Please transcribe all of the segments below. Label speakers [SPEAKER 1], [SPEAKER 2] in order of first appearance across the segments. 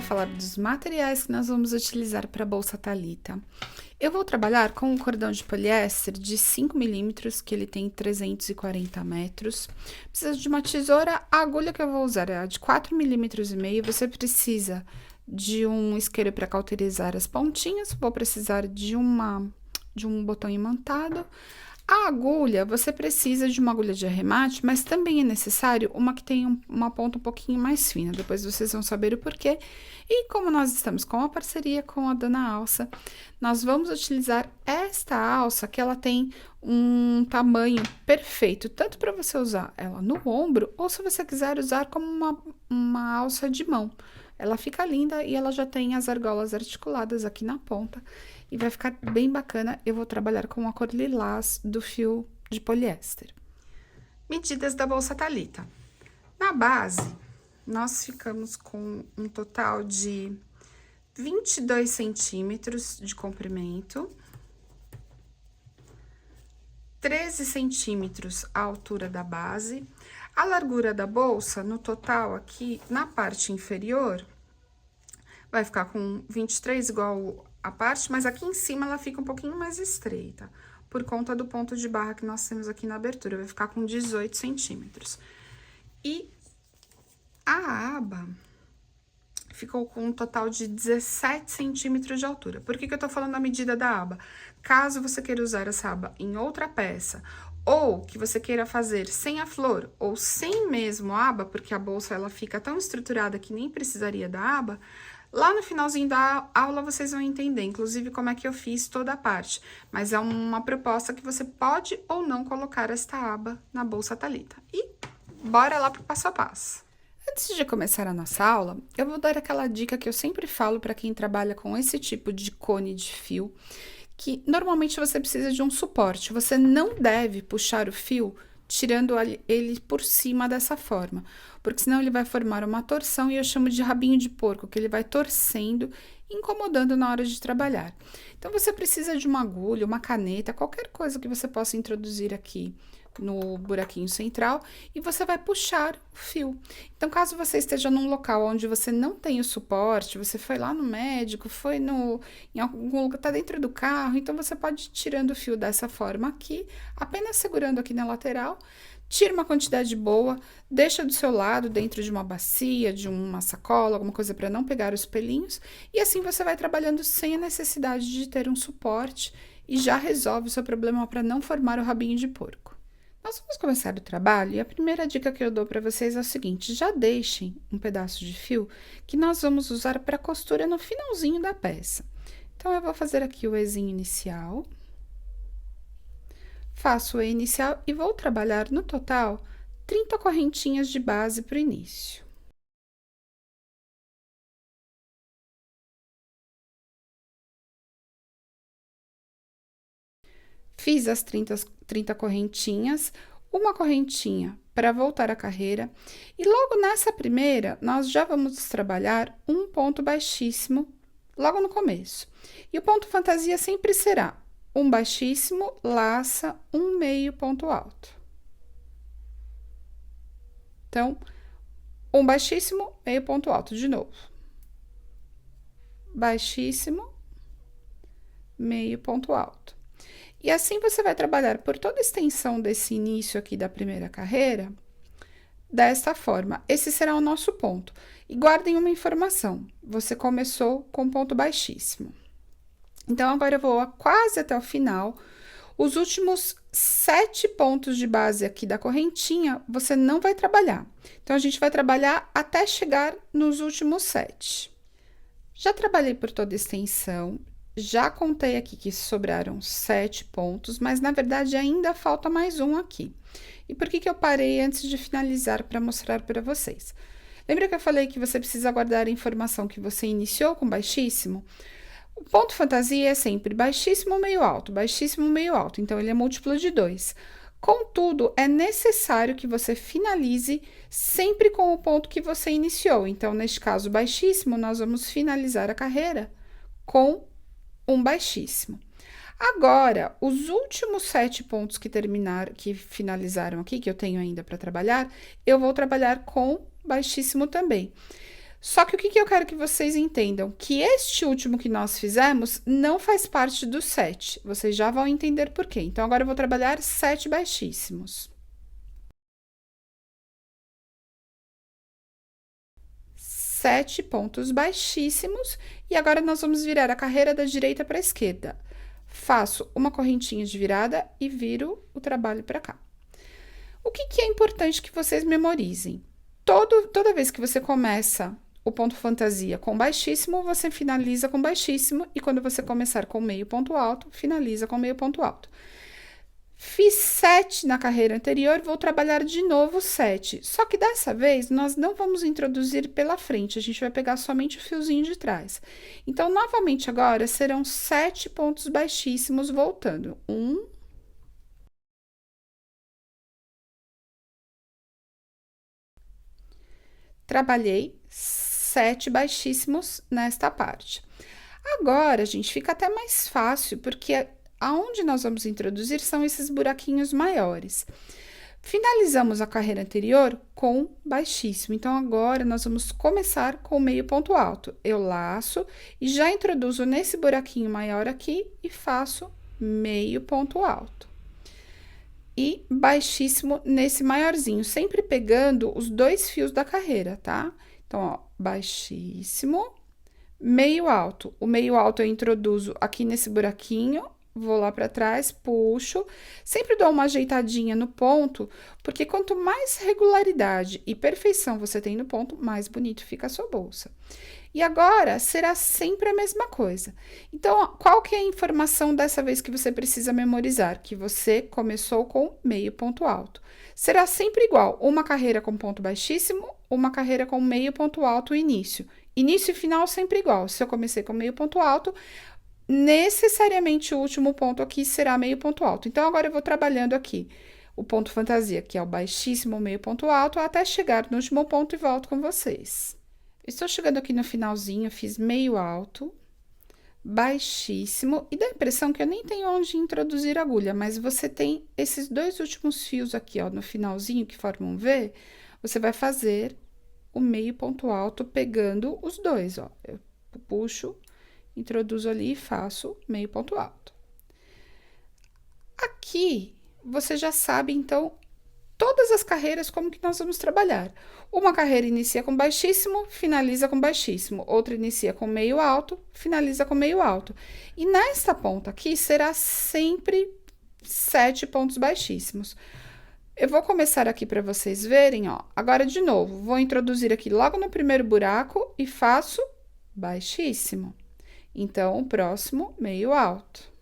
[SPEAKER 1] falar dos materiais que nós vamos utilizar para a bolsa Thalita. Eu vou trabalhar com um cordão de poliéster de 5 milímetros, que ele tem 340 metros. Precisa de uma tesoura, a agulha que eu vou usar é a de 4 milímetros e meio. Você precisa de um isqueiro para cauterizar as pontinhas, vou precisar de um botão imantado. A agulha, você precisa de uma agulha de arremate, mas também é necessário uma que tenha uma ponta um pouquinho mais fina. Depois vocês vão saber o porquê. E como nós estamos com a parceria com a Dona Alça, nós vamos utilizar esta alça que ela tem um tamanho perfeito, tanto para você usar ela no ombro, ou se você quiser usar como uma alça de mão. Ela fica linda e ela já tem as argolas articuladas aqui na ponta. E vai ficar bem bacana. Eu vou trabalhar com a cor lilás do fio de poliéster. Medidas da bolsa Thalita. Na base, nós ficamos com um total de 22 centímetros de comprimento, 13 centímetros a altura da base. A largura da bolsa, no total aqui, na parte inferior, vai ficar com 23 igual a parte, mas aqui em cima ela fica um pouquinho mais estreita, por conta do ponto de barra que nós temos aqui na abertura, vai ficar com 18 centímetros. E a aba ficou com um total de 17 centímetros de altura. Por que eu tô falando a medida da aba? Caso você queira usar essa aba em outra peça, ou que você queira fazer sem a flor, ou sem mesmo a aba, porque a bolsa ela fica tão estruturada que nem precisaria da aba, lá no finalzinho da aula vocês vão entender, inclusive, como é que eu fiz toda a parte. Mas é uma proposta que você pode ou não colocar esta aba na bolsa Thalita. E bora lá pro passo a passo. Antes de começar a nossa aula, eu vou dar aquela dica que eu sempre falo para quem trabalha com esse tipo de cone de fio, que normalmente você precisa de um suporte. Você não deve puxar o fio tirando ele por cima dessa forma, porque senão ele vai formar uma torção e eu chamo de rabinho de porco, que ele vai torcendo, incomodando na hora de trabalhar. Então, você precisa de uma agulha, uma caneta, qualquer coisa que você possa introduzir aqui no buraquinho central e você vai puxar o fio. Então, caso você esteja num local onde você não tem o suporte, você foi lá no médico, em algum lugar, tá dentro do carro, então você pode ir tirando o fio dessa forma aqui, apenas segurando aqui na lateral, tira uma quantidade boa, deixa do seu lado, dentro de uma bacia, de uma sacola, alguma coisa para não pegar os pelinhos, e assim você vai trabalhando sem a necessidade de ter um suporte e já resolve o seu problema para não formar o rabinho de porco. Nós vamos começar o trabalho e a primeira dica que eu dou para vocês é o seguinte: já deixem um pedaço de fio que nós vamos usar para costura no finalzinho da peça. Então, eu vou fazer aqui o Ezinho inicial, faço o E inicial e vou trabalhar no total 30 correntinhas de base para o início. Fiz as 30 correntinhas, uma correntinha para voltar a carreira, e logo nessa primeira, nós já vamos trabalhar um ponto baixíssimo, logo no começo. E o ponto fantasia sempre será um baixíssimo, laça, um meio ponto alto. Então, um baixíssimo, meio ponto alto, de novo. Baixíssimo, meio ponto alto. E assim você vai trabalhar por toda a extensão desse início aqui da primeira carreira, desta forma. Esse será o nosso ponto. E guardem uma informação: você começou com ponto baixíssimo. Então, agora eu vou quase até o final. Os últimos 7 pontos de base aqui da correntinha, você não vai trabalhar. Então, a gente vai trabalhar até chegar nos últimos 7. Já trabalhei por toda a extensão. Já contei aqui que sobraram 7 pontos, mas na verdade ainda falta mais um aqui. E por que eu parei antes de finalizar para mostrar para vocês? Lembra que eu falei que você precisa guardar a informação que você iniciou com baixíssimo? O ponto fantasia é sempre baixíssimo, meio alto, baixíssimo, meio alto. Então, ele é múltiplo de 2. Contudo, é necessário que você finalize sempre com o ponto que você iniciou. Então, neste caso, baixíssimo, nós vamos finalizar a carreira com um baixíssimo. Agora, os últimos 7 pontos que finalizaram aqui, que eu tenho ainda para trabalhar, eu vou trabalhar com baixíssimo também. Só que o que eu quero que vocês entendam? Que este último que nós fizemos não faz parte do 7. Vocês já vão entender por quê. Então, agora eu vou trabalhar 7 baixíssimos. 7 pontos baixíssimos. E agora nós vamos virar a carreira da direita para a esquerda. Faço uma correntinha de virada e viro o trabalho para cá. O que é importante que vocês memorizem? Toda vez que você começa o ponto fantasia com baixíssimo, você finaliza com baixíssimo. E quando você começar com meio ponto alto, finaliza com meio ponto alto. Fiz 7 na carreira anterior, vou trabalhar de novo 7. Só que dessa vez, nós não vamos introduzir pela frente, a gente vai pegar somente o fiozinho de trás. Então, novamente agora, serão 7 pontos baixíssimos voltando. 1, trabalhei 7 baixíssimos nesta parte. Agora, gente, fica até mais fácil, porque aonde nós vamos introduzir são esses buraquinhos maiores. Finalizamos a carreira anterior com baixíssimo. Então, agora nós vamos começar com meio ponto alto. Eu laço e já introduzo nesse buraquinho maior aqui e faço meio ponto alto. E baixíssimo nesse maiorzinho, sempre pegando os 2 fios da carreira, tá? Então, ó, baixíssimo, meio alto. O meio alto eu introduzo aqui nesse buraquinho, vou lá para trás, puxo, sempre dou uma ajeitadinha no ponto, porque quanto mais regularidade e perfeição você tem no ponto, mais bonito fica a sua bolsa. E agora, será sempre a mesma coisa. Então, qual que é a informação dessa vez que você precisa memorizar? Que você começou com meio ponto alto. Será sempre igual, uma carreira com ponto baixíssimo, uma carreira com meio ponto alto início. Início e final sempre igual. Se eu comecei com meio ponto alto, necessariamente o último ponto aqui será meio ponto alto. Então, agora eu vou trabalhando aqui o ponto fantasia, que é o baixíssimo, meio ponto alto, até chegar no último ponto e volto com vocês. Estou chegando aqui no finalzinho, fiz meio alto, baixíssimo, e dá a impressão que eu nem tenho onde introduzir agulha, mas você tem esses 2 últimos fios aqui, ó, no finalzinho, que formam um V, você vai fazer o meio ponto alto pegando os 2, ó. Eu puxo, introduzo ali e faço meio ponto alto. Aqui, você já sabe, então, todas as carreiras, como que nós vamos trabalhar. Uma carreira inicia com baixíssimo, finaliza com baixíssimo. Outra inicia com meio alto, finaliza com meio alto. E nesta ponta aqui, será sempre 7 pontos baixíssimos. Eu vou começar aqui para vocês verem, ó. Agora, de novo, vou introduzir aqui logo no primeiro buraco e faço baixíssimo. Então, o próximo, meio alto.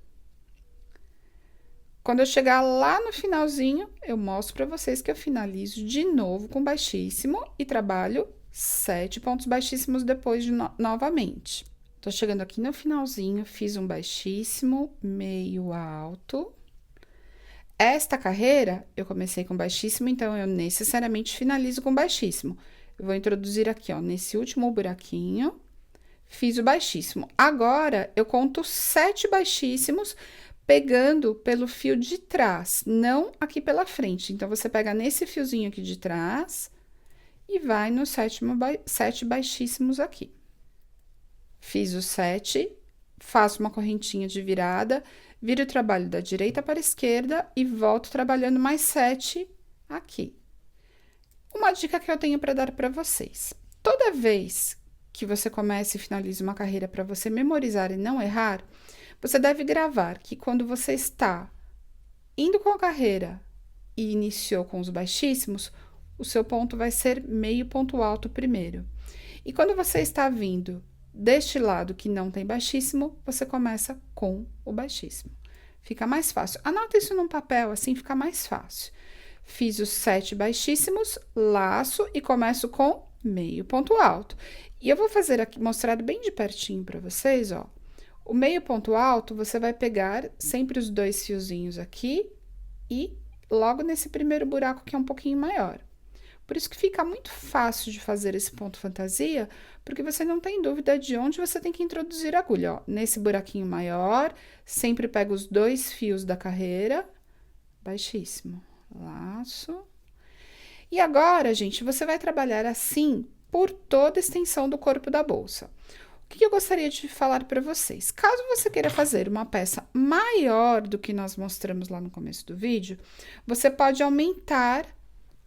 [SPEAKER 1] Quando eu chegar lá no finalzinho, eu mostro para vocês que eu finalizo de novo com baixíssimo e trabalho 7 pontos baixíssimos depois novamente. Tô chegando aqui no finalzinho, fiz um baixíssimo, meio alto. Esta carreira, eu comecei com baixíssimo, então eu necessariamente finalizo com baixíssimo. Eu vou introduzir aqui, ó, nesse último buraquinho, fiz o baixíssimo. Agora, eu conto 7 baixíssimos, pegando pelo fio de trás, não aqui pela frente. Então, você pega nesse fiozinho aqui de trás e vai no 7 baixíssimos aqui. Fiz os 7, faço uma correntinha de virada, viro o trabalho da direita para a esquerda e volto trabalhando mais 7 aqui. Uma dica que eu tenho para dar para vocês. Toda vez que você começa e finaliza uma carreira para você memorizar e não errar, você deve gravar que quando você está indo com a carreira e iniciou com os baixíssimos, o seu ponto vai ser meio ponto alto primeiro. E quando você está vindo deste lado que não tem baixíssimo, você começa com o baixíssimo. Fica mais fácil. Anota isso num papel, assim fica mais fácil. Fiz os 7 baixíssimos, laço e começo com meio ponto alto. E eu vou fazer aqui, mostrar bem de pertinho para vocês, ó. O meio ponto alto, você vai pegar sempre os 2 fiozinhos aqui e logo nesse primeiro buraco que é um pouquinho maior. Por isso que fica muito fácil de fazer esse ponto fantasia, porque você não tem dúvida de onde você tem que introduzir a agulha, ó. Nesse buraquinho maior, sempre pega os 2 fios da carreira, baixíssimo, laço. E agora, gente, você vai trabalhar assim por toda a extensão do corpo da bolsa. O que eu gostaria de falar para vocês? Caso você queira fazer uma peça maior do que nós mostramos lá no começo do vídeo, você pode aumentar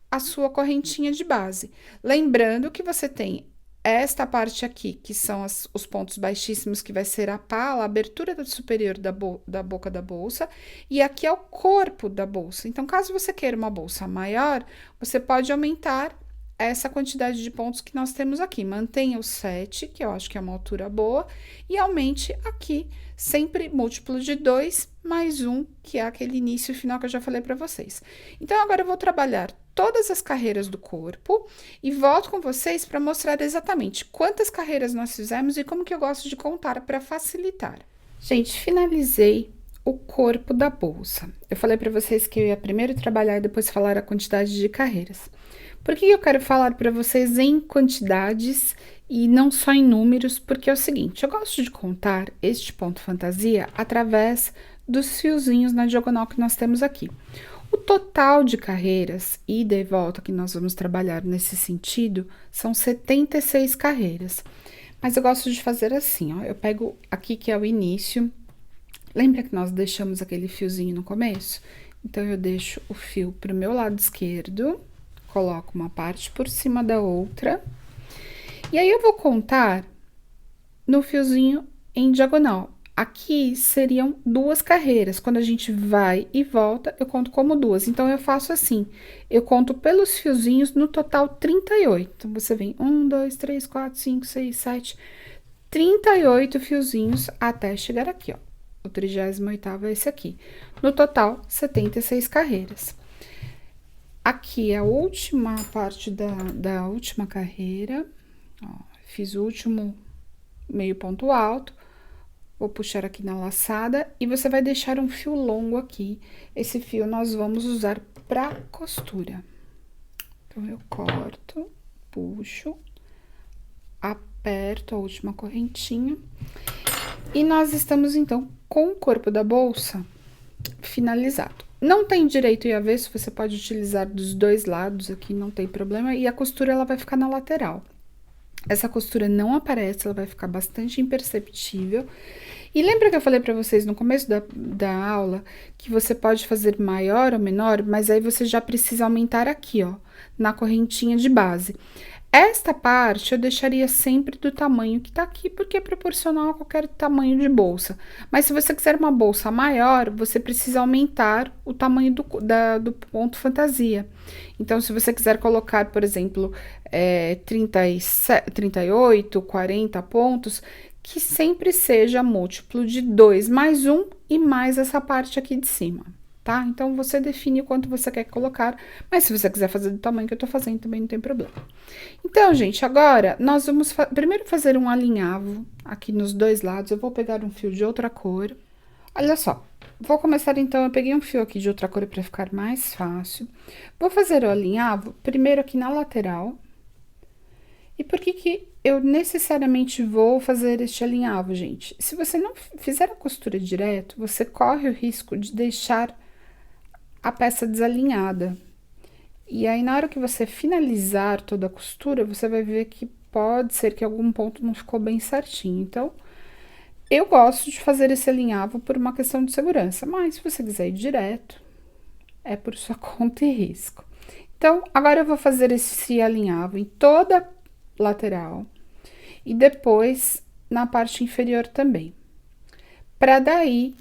[SPEAKER 1] a sua correntinha de base. Lembrando que você tem esta parte aqui, que são os pontos baixíssimos, que vai ser a pala, a abertura superior da boca da bolsa, e aqui é o corpo da bolsa. Então, caso você queira uma bolsa maior, você pode aumentar essa quantidade de pontos que nós temos aqui. Mantenha o 7, que eu acho que é uma altura boa, e aumente aqui, sempre múltiplo de 2 mais 1, que é aquele início e final que eu já falei para vocês. Então, agora eu vou trabalhar todas as carreiras do corpo e volto com vocês para mostrar exatamente quantas carreiras nós fizemos e como que eu gosto de contar para facilitar. Gente, finalizei o corpo da bolsa. Eu falei para vocês que eu ia primeiro trabalhar e depois falar a quantidade de carreiras. Por que eu quero falar para vocês em quantidades e não só em números? Porque é o seguinte, eu gosto de contar este ponto fantasia através dos fiozinhos na diagonal que nós temos aqui. O total de carreiras, ida e volta, que nós vamos trabalhar nesse sentido, são 76 carreiras. Mas eu gosto de fazer assim, ó, eu pego aqui que é o início, lembra que nós deixamos aquele fiozinho no começo? Então, eu deixo o fio pro meu lado esquerdo, coloco uma parte por cima da outra, e aí eu vou contar no fiozinho em diagonal. Aqui seriam 2 carreiras, quando a gente vai e volta, eu conto como 2. Então, eu faço assim, eu conto pelos fiozinhos, no total 38. Então, você vem 1, 2, 3, 4, 5, 6, 7, 38 fiozinhos até chegar aqui, ó. O 38º é esse aqui. No total, 76 carreiras. Aqui é a última parte da última carreira, ó, fiz o último meio ponto alto. Vou puxar aqui na laçada e você vai deixar um fio longo aqui. Esse fio nós vamos usar para costura. Então, eu corto, puxo, aperto a última correntinha. E nós estamos, então, com o corpo da bolsa finalizado. Não tem direito e avesso, você pode utilizar dos dois lados aqui, não tem problema. E a costura, ela vai ficar na lateral. Essa costura não aparece, ela vai ficar bastante imperceptível. E lembra que eu falei para vocês no começo da aula que você pode fazer maior ou menor, mas aí você já precisa aumentar aqui, ó, na correntinha de base. Esta parte eu deixaria sempre do tamanho que tá aqui, porque é proporcional a qualquer tamanho de bolsa. Mas se você quiser uma bolsa maior, você precisa aumentar o tamanho do ponto fantasia. Então, se você quiser colocar, por exemplo, 38, 40 pontos, que sempre seja múltiplo de 2 mais 1 e mais essa parte aqui de cima, tá? Então, você define o quanto você quer colocar, mas se você quiser fazer do tamanho que eu tô fazendo, também não tem problema. Então, gente, agora, nós vamos primeiro fazer um alinhavo aqui nos dois lados. Eu vou pegar um fio de outra cor. Olha só, vou começar então, eu peguei um fio aqui de outra cor para ficar mais fácil. Vou fazer o alinhavo primeiro aqui na lateral. E por que eu necessariamente vou fazer este alinhavo, gente? Se você não fizer a costura direto, você corre o risco de deixar a peça desalinhada. E aí, na hora que você finalizar toda a costura, você vai ver que pode ser que algum ponto não ficou bem certinho. Então, eu gosto de fazer esse alinhavo por uma questão de segurança, mas se você quiser ir direto, é por sua conta e risco. Então, agora eu vou fazer esse alinhavo em toda a lateral e depois na parte inferior também, para daí,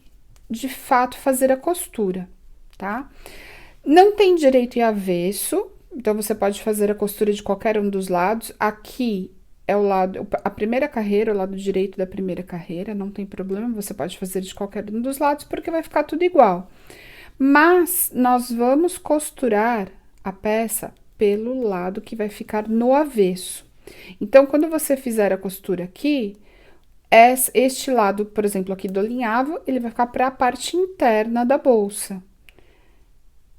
[SPEAKER 1] de fato, fazer a costura, tá? Não tem direito e avesso, então você pode fazer a costura de qualquer um dos lados. Aqui é o lado, a primeira carreira, o lado direito da primeira carreira, não tem problema, você pode fazer de qualquer um dos lados, porque vai ficar tudo igual. Mas nós vamos costurar a peça pelo lado que vai ficar no avesso. Então, quando você fizer a costura aqui, este lado, por exemplo, aqui do alinhavo, ele vai ficar para a parte interna da bolsa.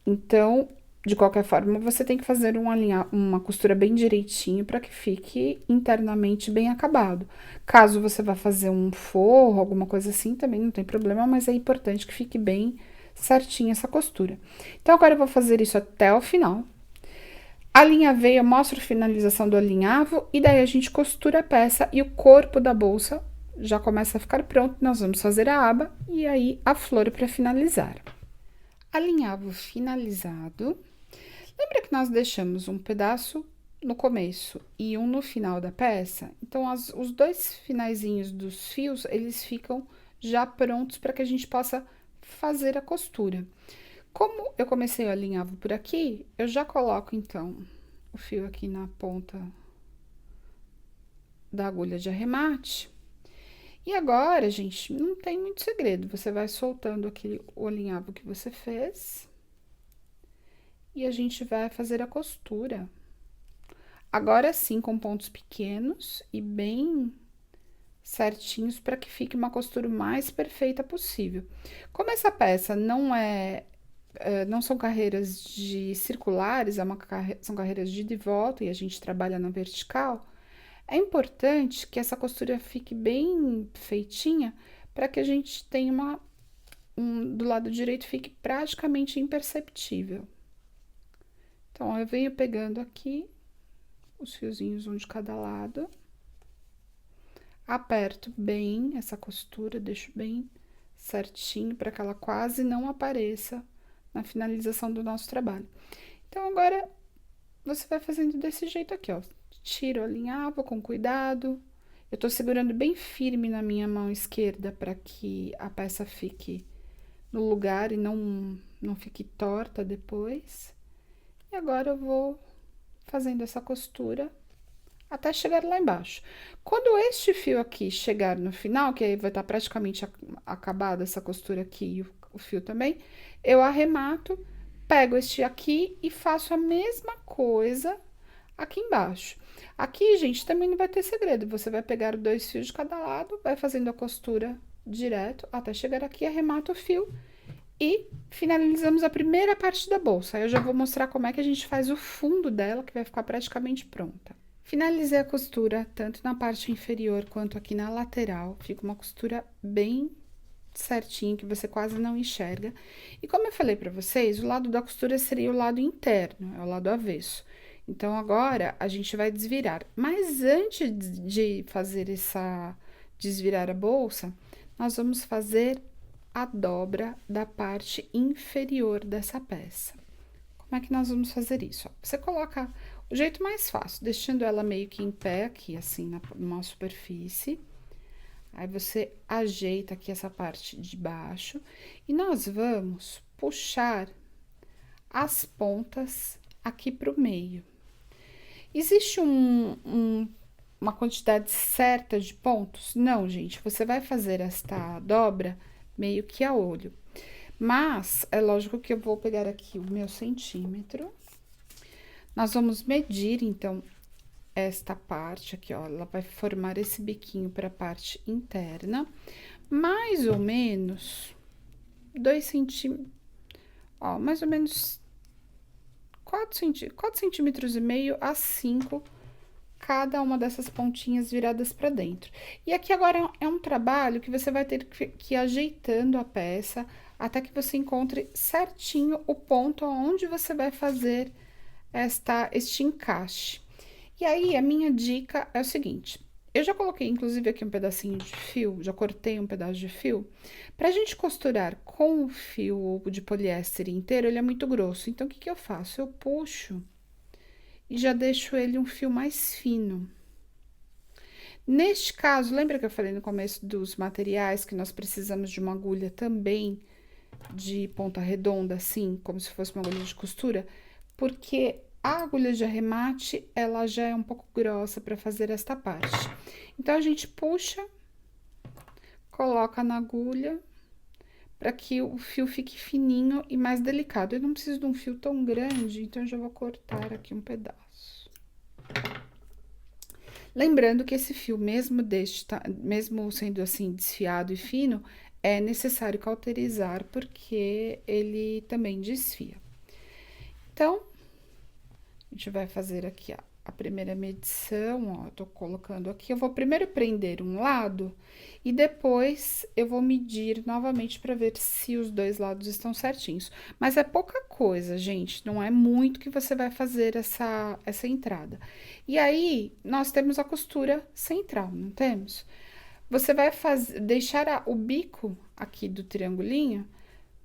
[SPEAKER 1] Então, de qualquer forma, você tem que fazer uma costura bem direitinho para que fique internamente bem acabado. Caso você vá fazer um forro, alguma coisa assim, também não tem problema, mas é importante que fique bem certinha essa costura. Então, agora eu vou fazer isso até o final. Alinhavei, eu mostro a finalização do alinhavo e daí a gente costura a peça e o corpo da bolsa já começa a ficar pronto. Nós vamos fazer a aba e aí a flor para finalizar. Alinhavo finalizado. Lembra que nós deixamos um pedaço no começo e um no final da peça? Então, os dois finaizinhos dos fios, eles ficam já prontos para que a gente possa fazer a costura. Como eu comecei o alinhavo por aqui, eu já coloco, então, o fio aqui na ponta da agulha de arremate. E agora, gente, não tem muito segredo. Você vai soltando aquele o alinhavo que você fez. E a gente vai fazer a costura. Agora sim, com pontos pequenos e bem certinhos para que fique uma costura mais perfeita possível. Como essa peça não são carreiras de circulares, são carreiras de ida e volta e a gente trabalha na vertical, é importante que essa costura fique bem feitinha para que a gente tenha do lado direito fique praticamente imperceptível. Então, eu venho pegando aqui os fiozinhos um de cada lado, aperto bem essa costura, deixo bem certinho para que ela quase não apareça na finalização do nosso trabalho. Então, agora, você vai fazendo desse jeito aqui, ó. Tiro, alinhavo com cuidado. Eu tô segurando bem firme na minha mão esquerda para que a peça fique no lugar e não fique torta depois. E agora eu vou fazendo essa costura até chegar lá embaixo. Quando este fio aqui chegar no final, que aí vai estar praticamente acabada essa costura aqui e o fio também, eu arremato, pego este aqui e faço a mesma coisa aqui embaixo. Aqui, gente, também não vai ter segredo. Você vai pegar 2 fios de cada lado, vai fazendo a costura direto até chegar aqui, arremata o fio e finalizamos a primeira parte da bolsa. Aí eu já vou mostrar como é que a gente faz o fundo dela, que vai ficar praticamente pronta. Finalizei a costura tanto na parte inferior quanto aqui na lateral. Fica uma costura bem certinha, que você quase não enxerga. E como eu falei pra vocês, o lado da costura seria o lado interno, é o lado avesso. Então, agora, a gente vai desvirar. Mas antes de fazer desvirar a bolsa, nós vamos fazer a dobra da parte inferior dessa peça. Como é que nós vamos fazer isso? Ó, você coloca o jeito mais fácil, deixando ela meio que em pé aqui, assim, numa superfície. Aí, você ajeita aqui essa parte de baixo e nós vamos puxar as pontas aqui pro meio. Existe uma quantidade certa de pontos? Não, gente, você vai fazer esta dobra meio que a olho. Mas, é lógico que eu vou pegar aqui o meu centímetro. Nós vamos medir, então, esta parte aqui, ó, ela vai formar esse biquinho para a parte interna. Mais ou menos 2 centímetros, ó, mais ou menos 4 centímetros e meio a 5 cada uma dessas pontinhas viradas para dentro. E aqui agora é um trabalho que você vai ter que ir ajeitando a peça até que você encontre certinho o ponto onde você vai fazer este encaixe. E aí, a minha dica é o seguinte: eu já coloquei, inclusive, aqui um pedacinho de fio, já cortei um pedaço de fio. Pra gente costurar com o fio de poliéster inteiro, ele é muito grosso. Então, o que que eu faço? Eu puxo e já deixo ele um fio mais fino. Neste caso, lembra que eu falei no começo dos materiais que nós precisamos de uma agulha também de ponta redonda, assim, como se fosse uma agulha de costura? Porque a agulha de arremate, ela já é um pouco grossa para fazer esta parte. Então, a gente puxa, coloca na agulha, para que o fio fique fininho e mais delicado. Eu não preciso de um fio tão grande, então, eu já vou cortar aqui um pedaço. Lembrando que esse fio, mesmo sendo assim, desfiado e fino, é necessário cauterizar, porque ele também desfia. Então, a gente vai fazer aqui, ó, a primeira medição, ó, tô colocando aqui. Eu vou primeiro prender um lado e depois eu vou medir novamente para ver se os dois lados estão certinhos. Mas é pouca coisa, gente, não é muito que você vai fazer essa entrada. E aí, nós temos a costura central, não temos? Você vai deixar o bico aqui do triangulinho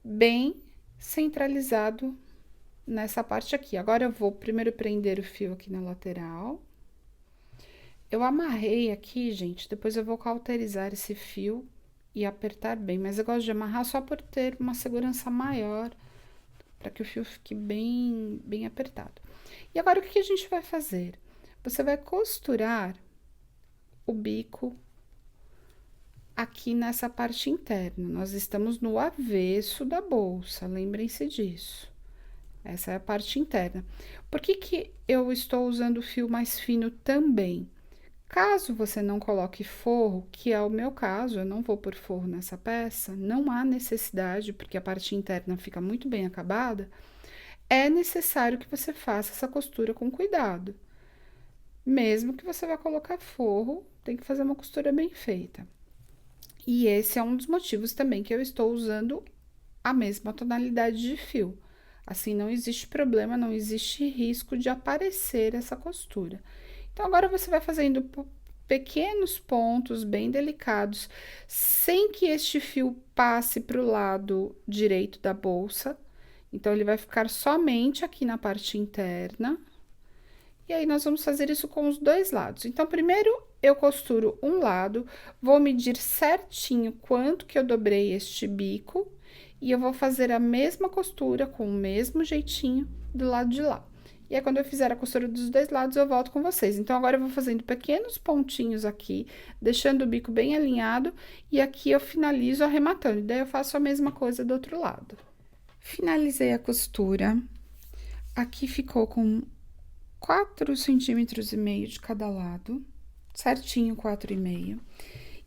[SPEAKER 1] bem centralizado nessa parte aqui. Agora, eu vou primeiro prender o fio aqui na lateral. Eu amarrei aqui, gente, depois eu vou cauterizar esse fio e apertar bem, mas eu gosto de amarrar só por ter uma segurança maior, para que o fio fique bem apertado. E agora, o que a gente vai fazer? Você vai costurar o bico aqui nessa parte interna. Nós estamos no avesso da bolsa, lembrem-se disso. Essa é a parte interna. Por que eu estou usando o fio mais fino também? Caso você não coloque forro, que é o meu caso, eu não vou pôr forro nessa peça, não há necessidade, porque a parte interna fica muito bem acabada, é necessário que você faça essa costura com cuidado. Mesmo que você vá colocar forro, tem que fazer uma costura bem feita. E esse é um dos motivos também que eu estou usando a mesma tonalidade de fio. Assim, não existe problema, não existe risco de aparecer essa costura. Então, agora você vai fazendo pequenos pontos bem delicados, sem que este fio passe para o lado direito da bolsa. Então, ele vai ficar somente aqui na parte interna. E aí, nós vamos fazer isso com os dois lados. Então, primeiro eu costuro um lado, vou medir certinho quanto que eu dobrei este bico, e eu vou fazer a mesma costura com o mesmo jeitinho do lado de lá. E aí, quando eu fizer a costura dos dois lados, eu volto com vocês. Então, agora eu vou fazendo pequenos pontinhos aqui, deixando o bico bem alinhado, e aqui eu finalizo arrematando. E daí, eu faço a mesma coisa do outro lado. Finalizei a costura. Aqui ficou com 4,5 centímetros de cada lado, certinho 4,5.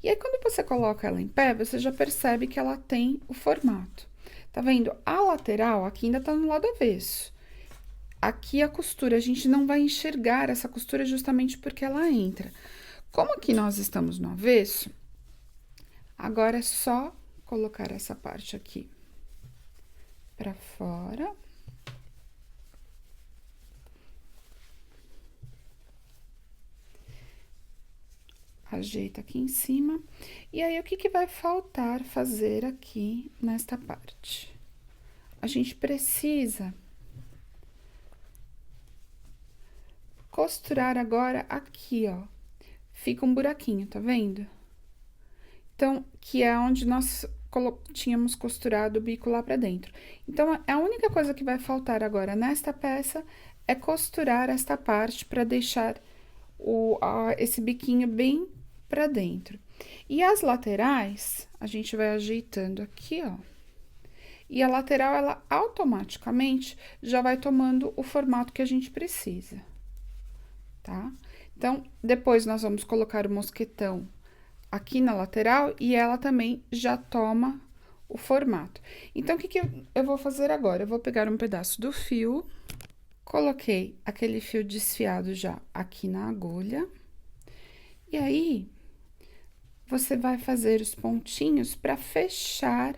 [SPEAKER 1] E aí, quando você coloca ela em pé, você já percebe que ela tem o formato. Tá vendo? A lateral aqui ainda tá no lado avesso. Aqui a costura, a gente não vai enxergar essa costura justamente porque ela entra. Como aqui nós estamos no avesso, agora é só colocar essa parte aqui pra fora. Ajeita aqui em cima. E aí, o que vai faltar fazer aqui nesta parte? A gente precisa costurar agora aqui, ó. Fica um buraquinho, tá vendo? Então, que é onde nós tínhamos costurado o bico lá pra dentro. Então, a única coisa que vai faltar agora nesta peça é costurar esta parte para deixar esse biquinho bem pra dentro. E as laterais, a gente vai ajeitando aqui, ó. E a lateral, ela automaticamente já vai tomando o formato que a gente precisa, tá? Então, depois nós vamos colocar o mosquetão aqui na lateral e ela também já toma o formato. Então, o que eu vou fazer agora? Eu vou pegar um pedaço do fio, coloquei aquele fio desfiado já aqui na agulha, e aí, você vai fazer os pontinhos para fechar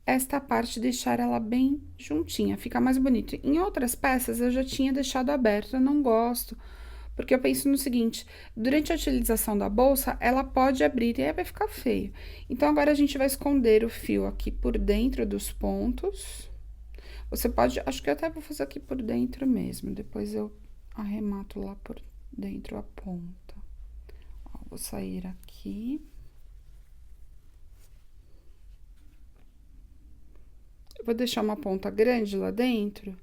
[SPEAKER 1] esta parte, deixar ela bem juntinha, fica mais bonito. Em outras peças, eu já tinha deixado aberto, eu não gosto, porque eu penso no seguinte, durante a utilização da bolsa, ela pode abrir e aí vai ficar feio. Então, agora a gente vai esconder o fio aqui por dentro dos pontos. Você pode, acho que eu até vou fazer aqui por dentro mesmo, depois eu arremato lá por dentro a ponta. Ó, vou sair aqui. Eu vou deixar uma ponta grande lá dentro,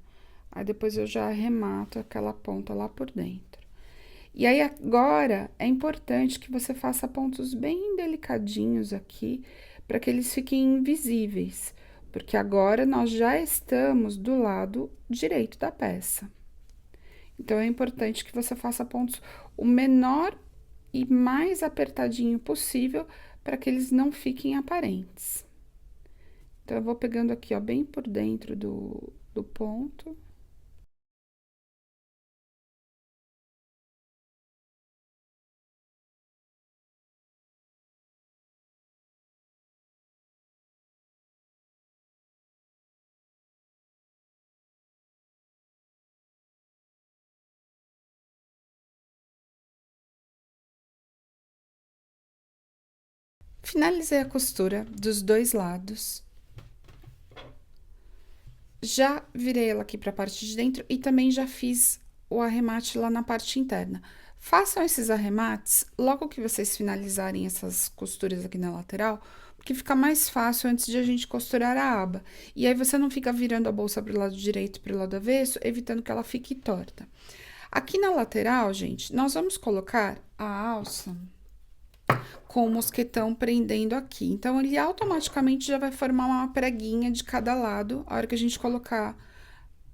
[SPEAKER 1] aí depois eu já arremato aquela ponta lá por dentro. E aí, agora, é importante que você faça pontos bem delicadinhos aqui, para que eles fiquem invisíveis, porque agora nós já estamos do lado direito da peça. Então, é importante que você faça pontos o menor e mais apertadinho possível, para que eles não fiquem aparentes. Então, eu vou pegando aqui, ó, bem por dentro do ponto. Finalizei a costura dos dois lados. Já virei ela aqui para a parte de dentro e também já fiz o arremate lá na parte interna. Façam esses arremates logo que vocês finalizarem essas costuras aqui na lateral, porque fica mais fácil antes de a gente costurar a aba. E aí, você não fica virando a bolsa pro lado direito e pro lado avesso, evitando que ela fique torta. Aqui na lateral, gente, nós vamos colocar a alça com o mosquetão prendendo aqui. Então, ele automaticamente já vai formar uma preguinha de cada lado, a hora que a gente colocar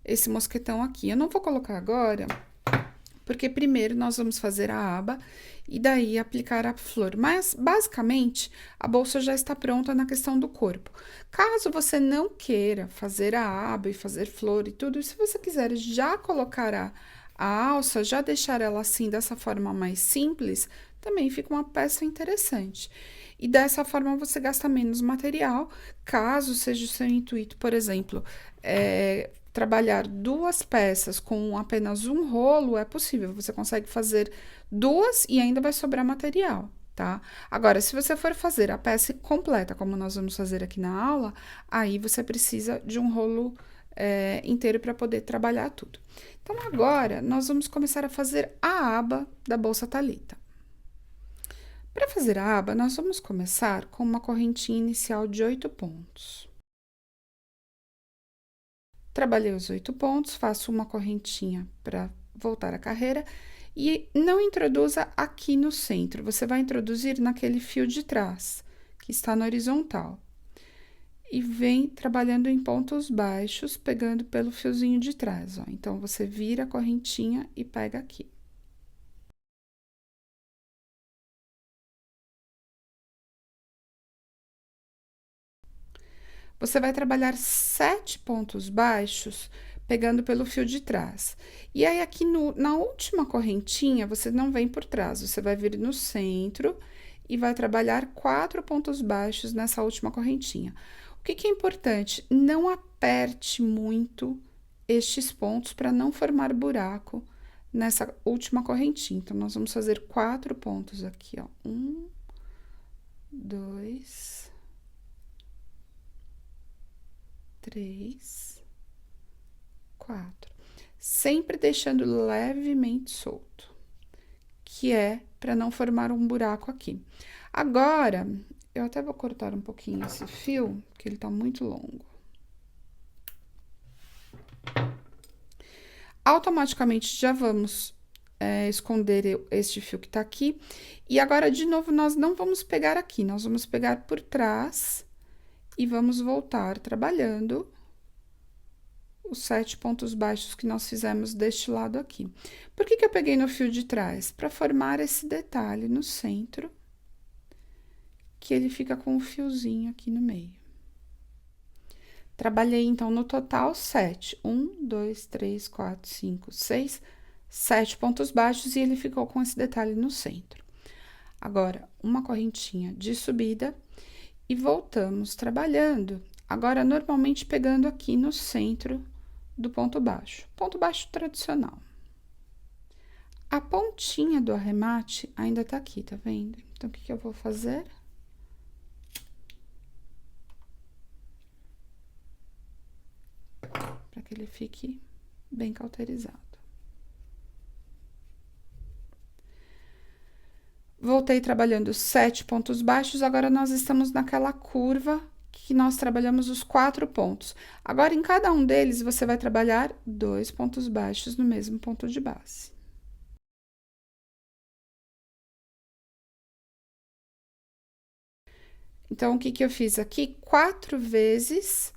[SPEAKER 1] esse mosquetão aqui. Eu não vou colocar agora, porque primeiro nós vamos fazer a aba e daí aplicar a flor. Mas, basicamente, a bolsa já está pronta na questão do corpo. Caso você não queira fazer a aba e fazer flor e tudo, se você quiser já colocar a alça, já deixar ela assim, dessa forma mais simples, também fica uma peça interessante. E dessa forma você gasta menos material, caso seja o seu intuito, por exemplo, trabalhar duas peças com apenas um rolo, é possível, você consegue fazer duas e ainda vai sobrar material, tá? Agora, se você for fazer a peça completa, como nós vamos fazer aqui na aula, aí você precisa de um rolo inteiro para poder trabalhar tudo. Então, agora, nós vamos começar a fazer a aba da bolsa Thalita. Para fazer a aba, nós vamos começar com uma correntinha inicial de 8 pontos. Trabalhei os 8 pontos, faço uma correntinha para voltar a carreira e não introduza aqui no centro, você vai introduzir naquele fio de trás, que está na horizontal. E vem trabalhando em pontos baixos, pegando pelo fiozinho de trás, ó. Então, você vira a correntinha e pega aqui. Você vai trabalhar 7 pontos baixos, pegando pelo fio de trás. E aí, aqui na última correntinha, você não vem por trás, você vai vir no centro e vai trabalhar 4 pontos baixos nessa última correntinha. O que é importante? Não aperte muito estes pontos para não formar buraco nessa última correntinha. Então, nós vamos fazer 4 pontos aqui, ó. 1, 2, 3, 4. Sempre deixando levemente solto, que é para não formar um buraco aqui. Agora, eu até vou cortar um pouquinho esse fio, porque ele tá muito longo. Automaticamente, já vamos esconder este fio que tá aqui. E agora, de novo, nós não vamos pegar aqui, nós vamos pegar por trás e vamos voltar trabalhando os 7 pontos baixos que nós fizemos deste lado aqui. Por que eu peguei no fio de trás? Para formar esse detalhe no centro, que ele fica com o fiozinho aqui no meio. Trabalhei, então, no total, 7. 1, 2, 3, 4, 5, 6, 7 pontos baixos e ele ficou com esse detalhe no centro. Agora, uma correntinha de subida e voltamos trabalhando. Agora, normalmente, pegando aqui no centro do ponto baixo tradicional. A pontinha do arremate ainda tá aqui, tá vendo? Então, o que eu vou fazer? Para que ele fique bem cauterizado. Voltei trabalhando 7 pontos baixos, agora nós estamos naquela curva que nós trabalhamos os 4 pontos. Agora, em cada um deles, você vai trabalhar 2 pontos baixos no mesmo ponto de base. Então, o que eu fiz aqui? 4 vezes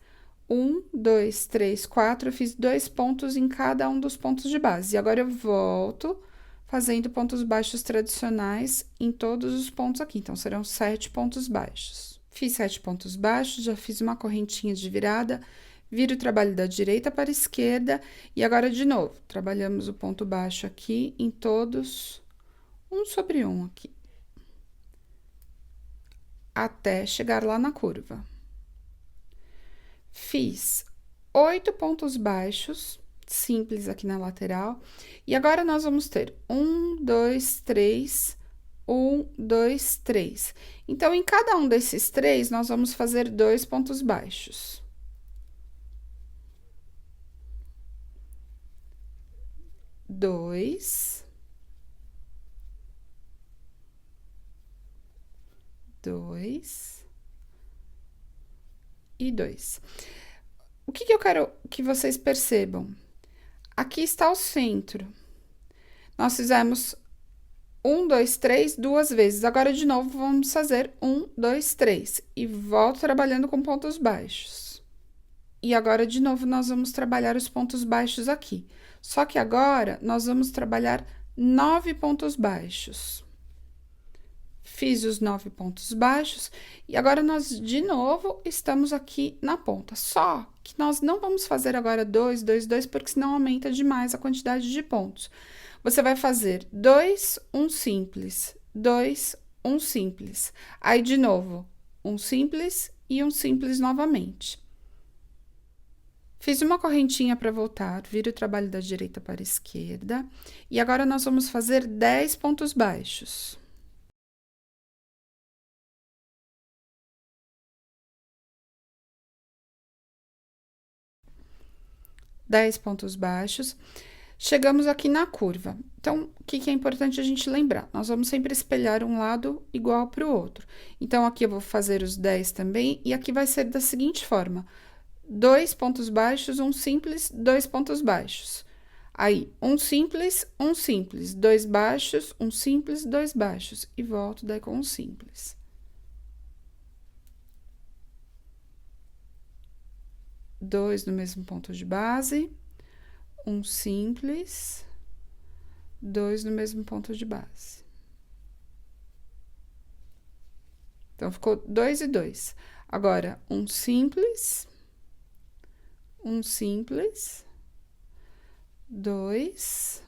[SPEAKER 1] 1, 2, 3, 4, eu fiz 2 pontos em cada um dos pontos de base. E agora, eu volto fazendo pontos baixos tradicionais em todos os pontos aqui. Então, serão 7 pontos baixos. Fiz 7 pontos baixos, já fiz uma correntinha de virada, viro o trabalho da direita para a esquerda. E agora, de novo, trabalhamos o ponto baixo aqui em todos, um sobre um aqui. Até chegar lá na curva. Fiz 8 pontos baixos, simples aqui na lateral. E agora, nós vamos ter 1, 2, 3, 1, 2, 3. Então, em cada um desses 3, nós vamos fazer 2 pontos baixos. Dois, e 2. O que eu quero que vocês percebam? Aqui está o centro. Nós fizemos 1, 2, 3, 2 vezes. Agora, de novo, vamos fazer 1, 2, 3. E volto trabalhando com pontos baixos. E agora, de novo, nós vamos trabalhar os pontos baixos aqui. Só que agora, nós vamos trabalhar 9 pontos baixos. Fiz os 9 pontos baixos. E agora, nós, de novo, estamos aqui na ponta. Só que nós não vamos fazer agora 2, 2, 2, porque senão aumenta demais a quantidade de pontos. Você vai fazer 2, 1 simples, 2, 1 simples. Aí, de novo, 1 simples e 1 simples novamente. Fiz uma correntinha para voltar, viro o trabalho da direita para a esquerda. E agora, nós vamos fazer 10 pontos baixos. Dez pontos baixos. Chegamos aqui na curva. Então, o que é importante a gente lembrar? Nós vamos sempre espelhar um lado igual para o outro. Então, aqui eu vou fazer os 10 também, e aqui vai ser da seguinte forma: 2 pontos baixos, 1 simples, 2 pontos baixos. Aí, 1 simples, 2 baixos, 1 simples, 2 baixos. E volto daí com 1 simples. Dois no mesmo ponto de base. 1 simples, 2 no mesmo ponto de base. Então, ficou 2 e 2. Agora, 1 simples, 2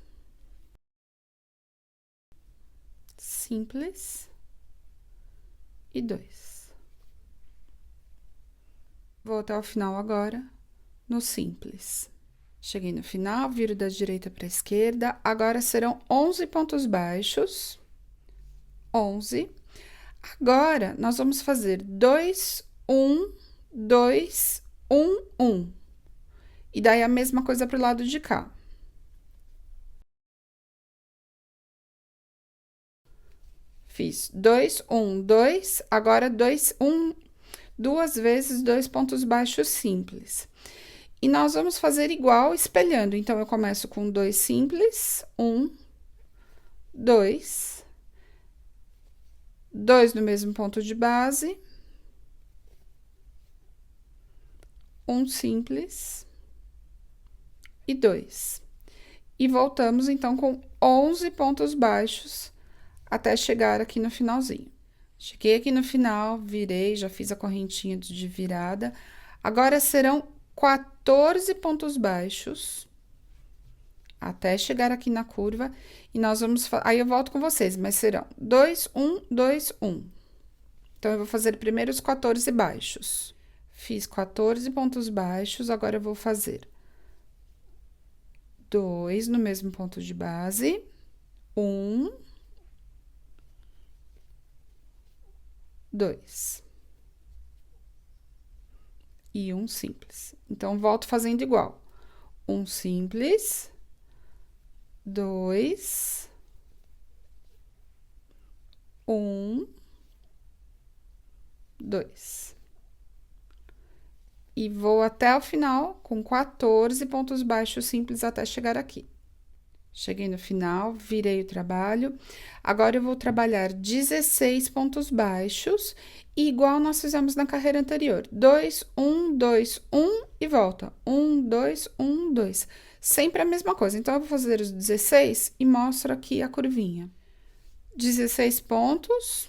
[SPEAKER 1] simples e 2. Vou até o final agora, no simples. Cheguei no final, viro da direita para a esquerda. Agora, serão 11 pontos baixos. 11. Agora, nós vamos fazer 2, 1, 2, 1, 1. E daí, a mesma coisa para o lado de cá. Fiz 2, 1, 2. Agora, 2, 1, 2 vezes 2 pontos baixos simples. E nós vamos fazer igual, espelhando. Então, eu começo com 2 simples, 1, 2, 2 no mesmo ponto de base, 1 simples e 2. E voltamos, então, com 11 pontos baixos até chegar aqui no finalzinho. Cheguei aqui no final, virei, já fiz a correntinha de virada. Agora, serão 14 pontos baixos até chegar aqui na curva, e nós vamos... Aí, eu volto com vocês, mas serão 2, 1, 2, 1. Então, eu vou fazer primeiro os 14 baixos. Fiz 14 pontos baixos, agora eu vou fazer 2 no mesmo ponto de base, 1, 2. E 1 simples. Então, volto fazendo igual. 1 simples, 2, 1, 2. E vou até o final com 14 pontos baixos simples até chegar aqui. Cheguei no final, virei o trabalho. Agora, eu vou trabalhar 16 pontos baixos, igual nós fizemos na carreira anterior. 2, 1, 2, 1 e volta. 1, 2, 1, 2. Sempre a mesma coisa. Então, eu vou fazer os 16 e mostro aqui a curvinha. 16 pontos.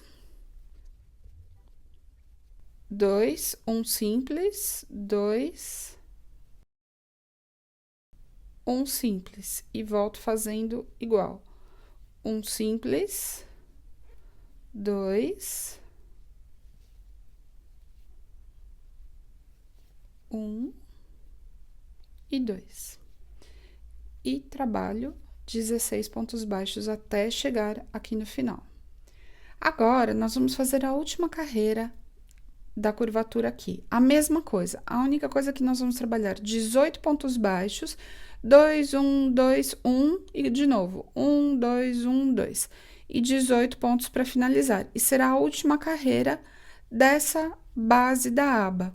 [SPEAKER 1] 2, 1 simples, 2... 1 simples, e volto fazendo igual. 1 simples, 2, 1 e 2. E trabalho 16 pontos baixos até chegar aqui no final. Agora, nós vamos fazer a última carreira da curvatura aqui. A mesma coisa, a única coisa que nós vamos trabalhar 18 pontos baixos, 2, 1, 2, 1, e de novo, 1, 2, 1, 2. E 18 pontos para finalizar. E será a última carreira dessa base da aba.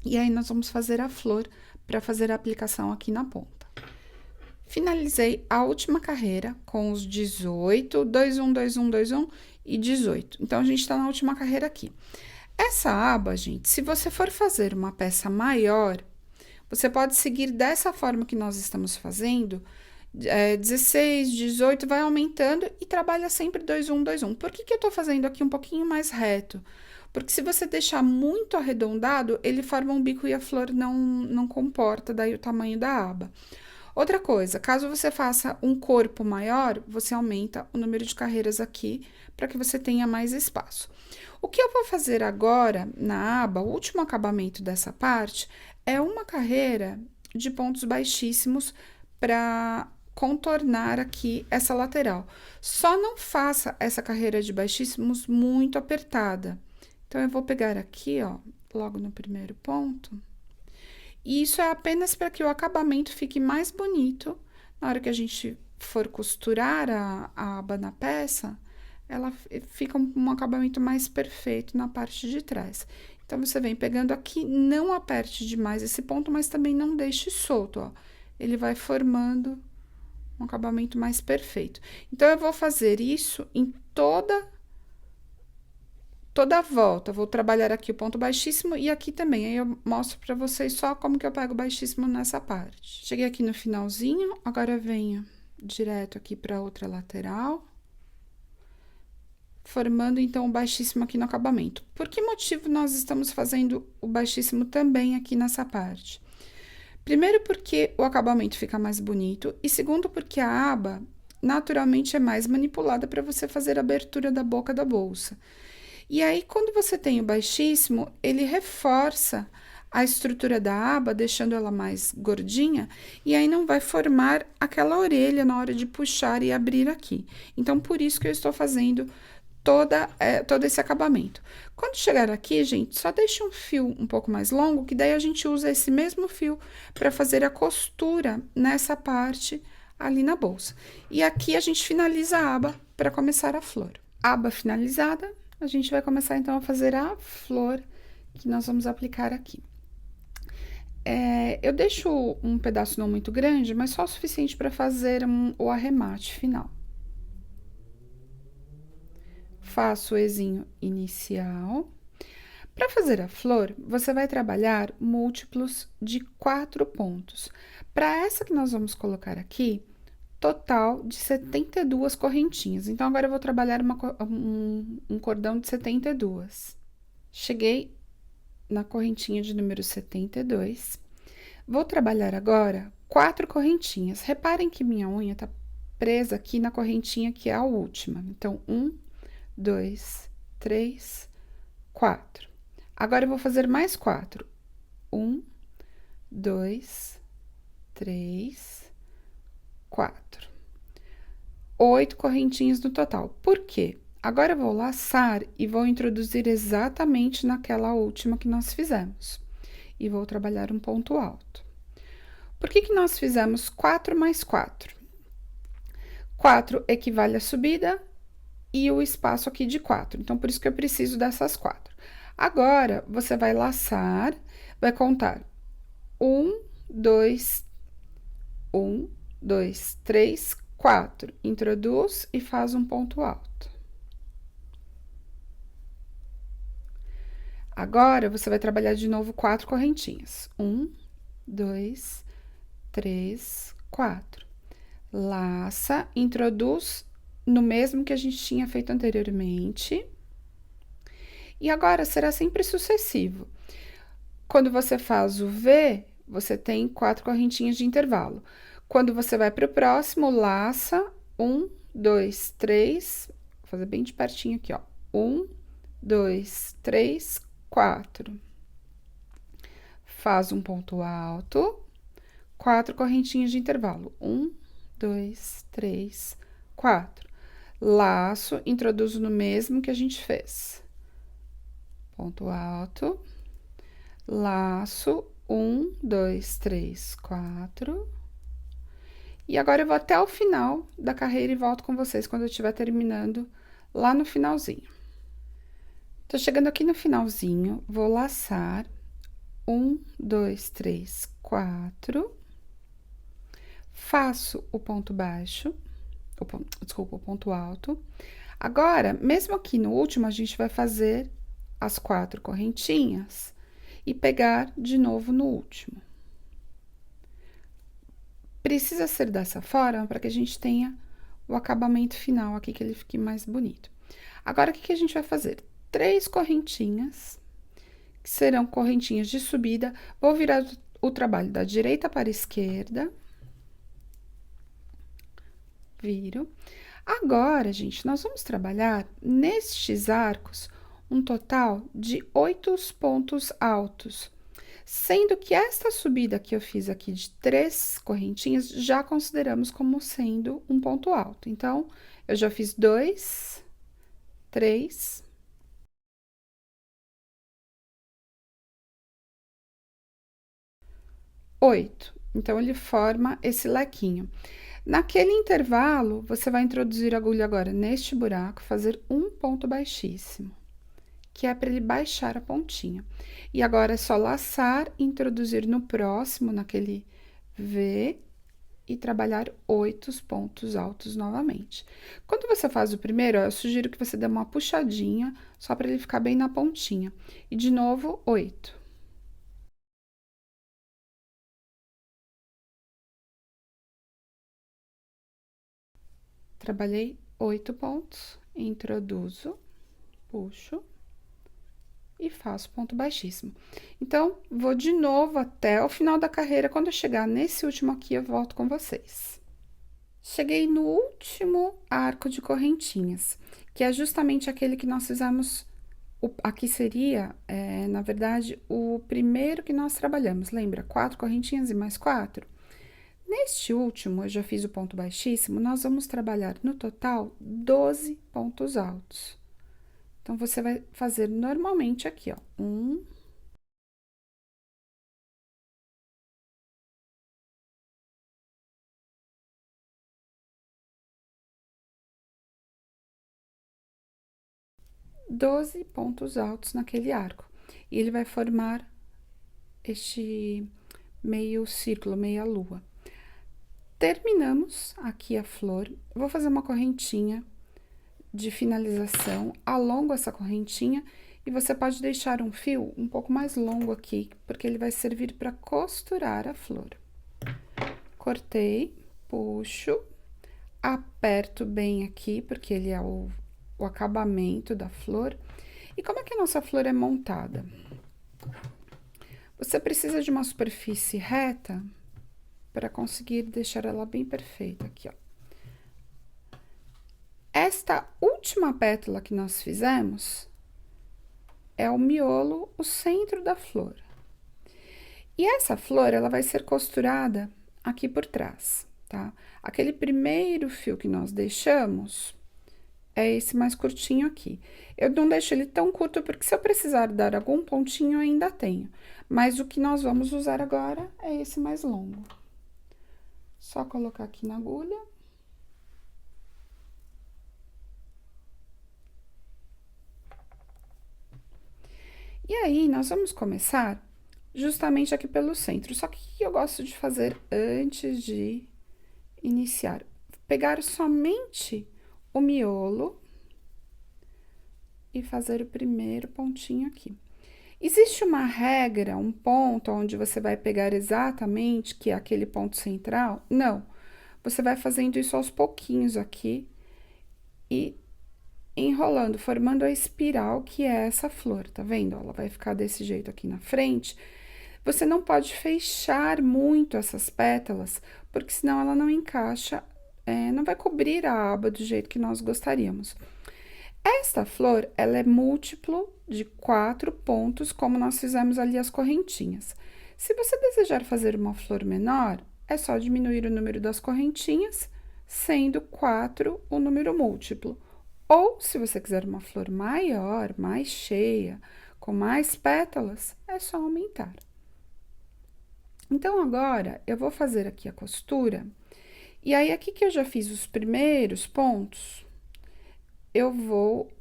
[SPEAKER 1] E aí, nós vamos fazer a flor para fazer a aplicação aqui na ponta. Finalizei a última carreira com os 18, 2, 1, 2, 1, 2, 1 e 18. Então, a gente tá na última carreira aqui. Essa aba, gente, se você for fazer uma peça maior, você pode seguir dessa forma que nós estamos fazendo, 16, 18, vai aumentando e trabalha sempre 2, 1, 2, 1. Por que que eu tô fazendo aqui um pouquinho mais reto? Porque se você deixar muito arredondado, ele forma um bico e a flor não comporta daí o tamanho da aba. Outra coisa, caso você faça um corpo maior, você aumenta o número de carreiras aqui para que você tenha mais espaço. O que eu vou fazer agora na aba, o último acabamento dessa parte, é uma carreira de pontos baixíssimos para contornar aqui essa lateral. Só não faça essa carreira de baixíssimos muito apertada. Então, eu vou pegar aqui, ó, logo no primeiro ponto. E isso é apenas para que o acabamento fique mais bonito. Na hora que a gente for costurar a aba na peça, ela fica um acabamento mais perfeito na parte de trás. Então, você vem pegando aqui, não aperte demais esse ponto, mas também não deixe solto, ó. Ele vai formando um acabamento mais perfeito. Então, eu vou fazer isso em toda a volta. Vou trabalhar aqui o ponto baixíssimo e aqui também. Aí, eu mostro pra vocês só como que eu pego o baixíssimo nessa parte. Cheguei aqui no finalzinho, agora venho direto aqui pra outra lateral, formando, então, o baixíssimo aqui no acabamento. Por que motivo nós estamos fazendo o baixíssimo também aqui nessa parte? Primeiro, porque o acabamento fica mais bonito, e segundo, porque a aba, naturalmente, é mais manipulada para você fazer a abertura da boca da bolsa. E aí, quando você tem o baixíssimo, ele reforça a estrutura da aba, deixando ela mais gordinha, e aí não vai formar aquela orelha na hora de puxar e abrir aqui. Então, por isso que eu estou fazendo todo esse acabamento. Quando chegar aqui, gente, só deixe um fio um pouco mais longo, que daí a gente usa esse mesmo fio para fazer a costura nessa parte ali na bolsa. E aqui a gente finaliza a aba para começar a flor. Aba finalizada, a gente vai começar então a fazer a flor que nós vamos aplicar aqui. Eu deixo um pedaço não muito grande, mas só o suficiente para fazer o arremate final. Faço o ezinho inicial. Para fazer a flor, você vai trabalhar múltiplos de 4 pontos. Para essa que nós vamos colocar aqui, total de 72 correntinhas. Então, agora eu vou trabalhar um cordão de 72. Cheguei na correntinha de número 72. Vou trabalhar agora 4 correntinhas. Reparem que minha unha tá presa aqui na correntinha que é a última. Então, 1, 2, 3, 4. Agora, eu vou fazer mais 4. 1, 2, 3, 4. 8 correntinhas no total. Por quê? Agora, eu vou laçar e vou introduzir exatamente naquela última que nós fizemos. E vou trabalhar um ponto alto. Por que que nós fizemos 4 mais 4? 4 equivale à subida e o espaço aqui de 4. Então, por isso que eu preciso dessas 4. Agora, você vai laçar, vai contar 1, 2, 3, 4. Introduz e faz um ponto alto. Agora, você vai trabalhar de novo 4 correntinhas. 1, 2, 3, 4. Laça, introduz no mesmo que a gente tinha feito anteriormente. E agora, será sempre sucessivo. Quando você faz o V, você tem 4 correntinhas de intervalo. Quando você vai para o próximo, laça, 1, 2, 3, vou fazer bem de pertinho aqui, ó. 1, 2, 3, 4. Faz um ponto alto, 4 correntinhas de intervalo. 1, 2, 3, 4. laço, introduzo no mesmo que a gente fez. Ponto alto, laço, 1, 2, 3, 4. E agora eu vou até o final da carreira e volto com vocês quando eu estiver terminando lá no finalzinho. Tô chegando aqui no finalzinho, vou laçar 1, 2, 3, 4. Faço o ponto baixo, desculpa, o ponto alto. Agora, mesmo aqui no último, a gente vai fazer as 4 correntinhas e pegar de novo no último. Precisa ser dessa forma para que a gente tenha o acabamento final aqui, que ele fique mais bonito. Agora, o que a gente vai fazer? 3 correntinhas, que serão correntinhas de subida. Vou virar o trabalho da direita para a esquerda. Viro. Agora, gente, nós vamos trabalhar nestes arcos um total de 8 pontos altos. Sendo que esta subida que eu fiz aqui de 3 correntinhas, já consideramos como sendo um ponto alto. Então, eu já fiz 2, 3, 8. Então, ele forma esse lequinho. Naquele intervalo, você vai introduzir a agulha agora neste buraco, fazer um ponto baixíssimo, que é para ele baixar a pontinha. E agora é só laçar, introduzir no próximo, naquele V, e trabalhar 8 pontos altos novamente. Quando você faz o primeiro, eu sugiro que você dê uma puxadinha, só para ele ficar bem na pontinha. E de novo, 8. Trabalhei 8 pontos, introduzo, puxo e faço ponto baixíssimo. Então, vou de novo até o final da carreira. Quando eu chegar nesse último aqui, eu volto com vocês. Cheguei no último arco de correntinhas, que é justamente aquele que nós fizemos. Aqui seria, na verdade, o primeiro que nós trabalhamos. Lembra? 4 correntinhas e mais 4? Neste último, eu já fiz o ponto baixíssimo, nós vamos trabalhar no total 12 pontos altos. Então, você vai fazer normalmente aqui, ó, 1, 12 pontos altos naquele arco. E ele vai formar este meio círculo, meia lua. Terminamos aqui a flor, vou fazer uma correntinha de finalização, alongo essa correntinha e você pode deixar um fio um pouco mais longo aqui, porque ele vai servir para costurar a flor. Cortei, puxo, aperto bem aqui, porque ele é o acabamento da flor. E como é que a nossa flor é montada? Você precisa de uma superfície reta para conseguir deixar ela bem perfeita aqui, ó. Esta última pétala que nós fizemos é o miolo, o centro da flor. E essa flor, ela vai ser costurada aqui por trás, tá? Aquele primeiro fio que nós deixamos é esse mais curtinho aqui. Eu não deixo ele tão curto, porque se eu precisar dar algum pontinho, eu ainda tenho. Mas o que nós vamos usar agora é esse mais longo. Só colocar aqui na agulha. E aí, nós vamos começar justamente aqui pelo centro. Só que o que eu gosto de fazer antes de iniciar? Pegar somente o miolo e fazer o primeiro pontinho aqui. Existe uma regra, um ponto onde você vai pegar exatamente, que é aquele ponto central? Não. Você vai fazendo isso aos pouquinhos aqui e enrolando, formando a espiral que é essa flor, tá vendo? Ela vai ficar desse jeito aqui na frente. Você não pode fechar muito essas pétalas, porque senão ela não encaixa, não vai cobrir a aba do jeito que nós gostaríamos. Esta flor, ela é múltiplo de 4 pontos, como nós fizemos ali as correntinhas. Se você desejar fazer uma flor menor, é só diminuir o número das correntinhas, sendo 4 o número múltiplo. Ou, se você quiser uma flor maior, mais cheia, com mais pétalas, é só aumentar. Então, agora, eu vou fazer aqui a costura. E aí, aqui que eu já fiz os primeiros pontos, eu vou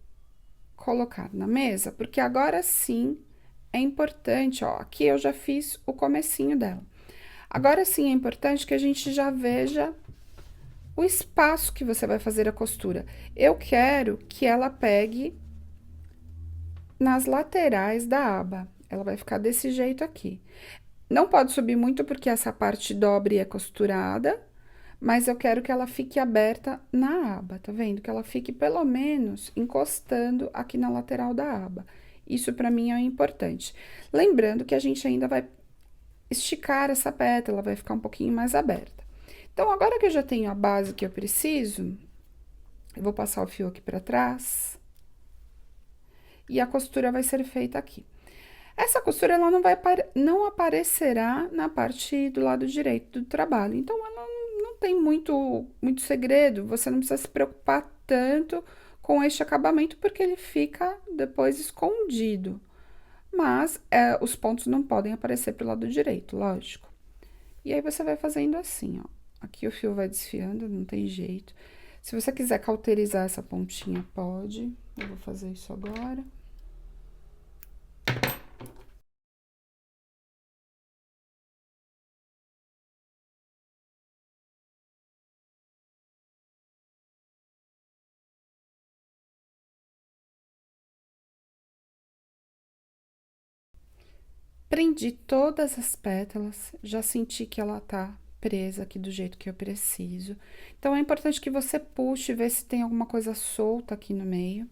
[SPEAKER 1] colocar na mesa, porque agora sim é importante, ó, aqui eu já fiz o comecinho dela. Agora sim é importante que a gente já veja o espaço que você vai fazer a costura. Eu quero que ela pegue nas laterais da aba. Ela vai ficar desse jeito aqui. Não pode subir muito porque essa parte dobre é costurada, mas eu quero que ela fique aberta na aba, tá vendo? Que ela fique pelo menos encostando aqui na lateral da aba. Isso para mim é importante. Lembrando que a gente ainda vai esticar essa pétala, vai ficar um pouquinho mais aberta. Então, agora que eu já tenho a base que eu preciso, eu vou passar o fio aqui pra trás. E a costura vai ser feita aqui. Essa costura, ela não aparecerá na parte do lado direito do trabalho. Então, ela não tem muito segredo. Você não precisa se preocupar tanto com este acabamento, porque ele fica depois escondido. Mas, os pontos não podem aparecer pro lado direito, lógico. E aí, você vai fazendo assim, ó. Aqui o fio vai desfiando, não tem jeito. Se você quiser cauterizar essa pontinha, pode. Eu vou fazer isso agora. Prendi todas as pétalas, já senti que ela tá presa aqui do jeito que eu preciso. Então, é importante que você puxe, ver se tem alguma coisa solta aqui no meio.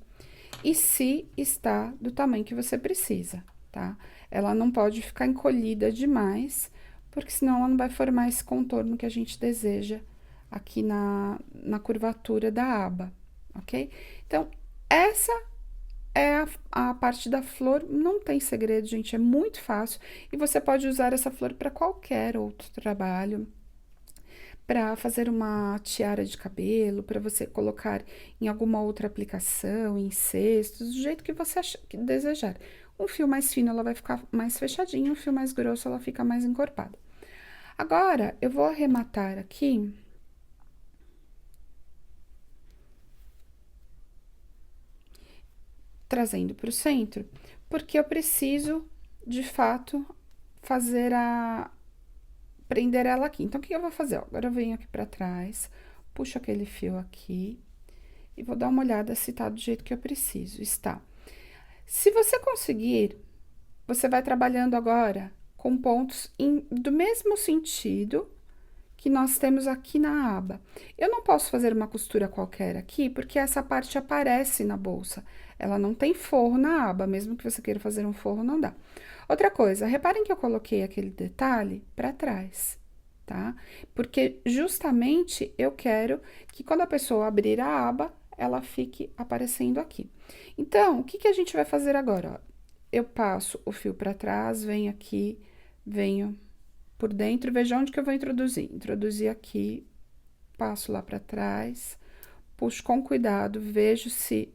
[SPEAKER 1] E se está do tamanho que você precisa, tá? Ela não pode ficar encolhida demais, porque senão ela não vai formar esse contorno que a gente deseja aqui na curvatura da aba, ok? Então, essa é a parte da flor, não tem segredo, gente, é muito fácil. E você pode usar essa flor para qualquer outro trabalho, para fazer uma tiara de cabelo, para você colocar em alguma outra aplicação, em cestos, do jeito que você desejar. Um fio mais fino, ela vai ficar mais fechadinha, um fio mais grosso, ela fica mais encorpada. Agora, eu vou arrematar aqui. Trazendo para o centro, porque eu preciso, de fato, fazer prender ela aqui. Então, o que eu vou fazer? Ó, agora eu venho aqui pra trás, puxo aquele fio aqui e vou dar uma olhada se tá do jeito que eu preciso. Está. Se você conseguir, você vai trabalhando agora com pontos do mesmo sentido que nós temos aqui na aba. Eu não posso fazer uma costura qualquer aqui, porque essa parte aparece na bolsa. Ela não tem forro na aba, mesmo que você queira fazer um forro, não dá. Outra coisa, reparem que eu coloquei aquele detalhe para trás, tá? Porque justamente eu quero que quando a pessoa abrir a aba, ela fique aparecendo aqui. Então, o que que a gente vai fazer agora? Ó, eu passo o fio para trás, venho aqui, venho por dentro, veja onde que eu vou introduzir. Introduzir aqui, passo lá para trás, puxo com cuidado, vejo se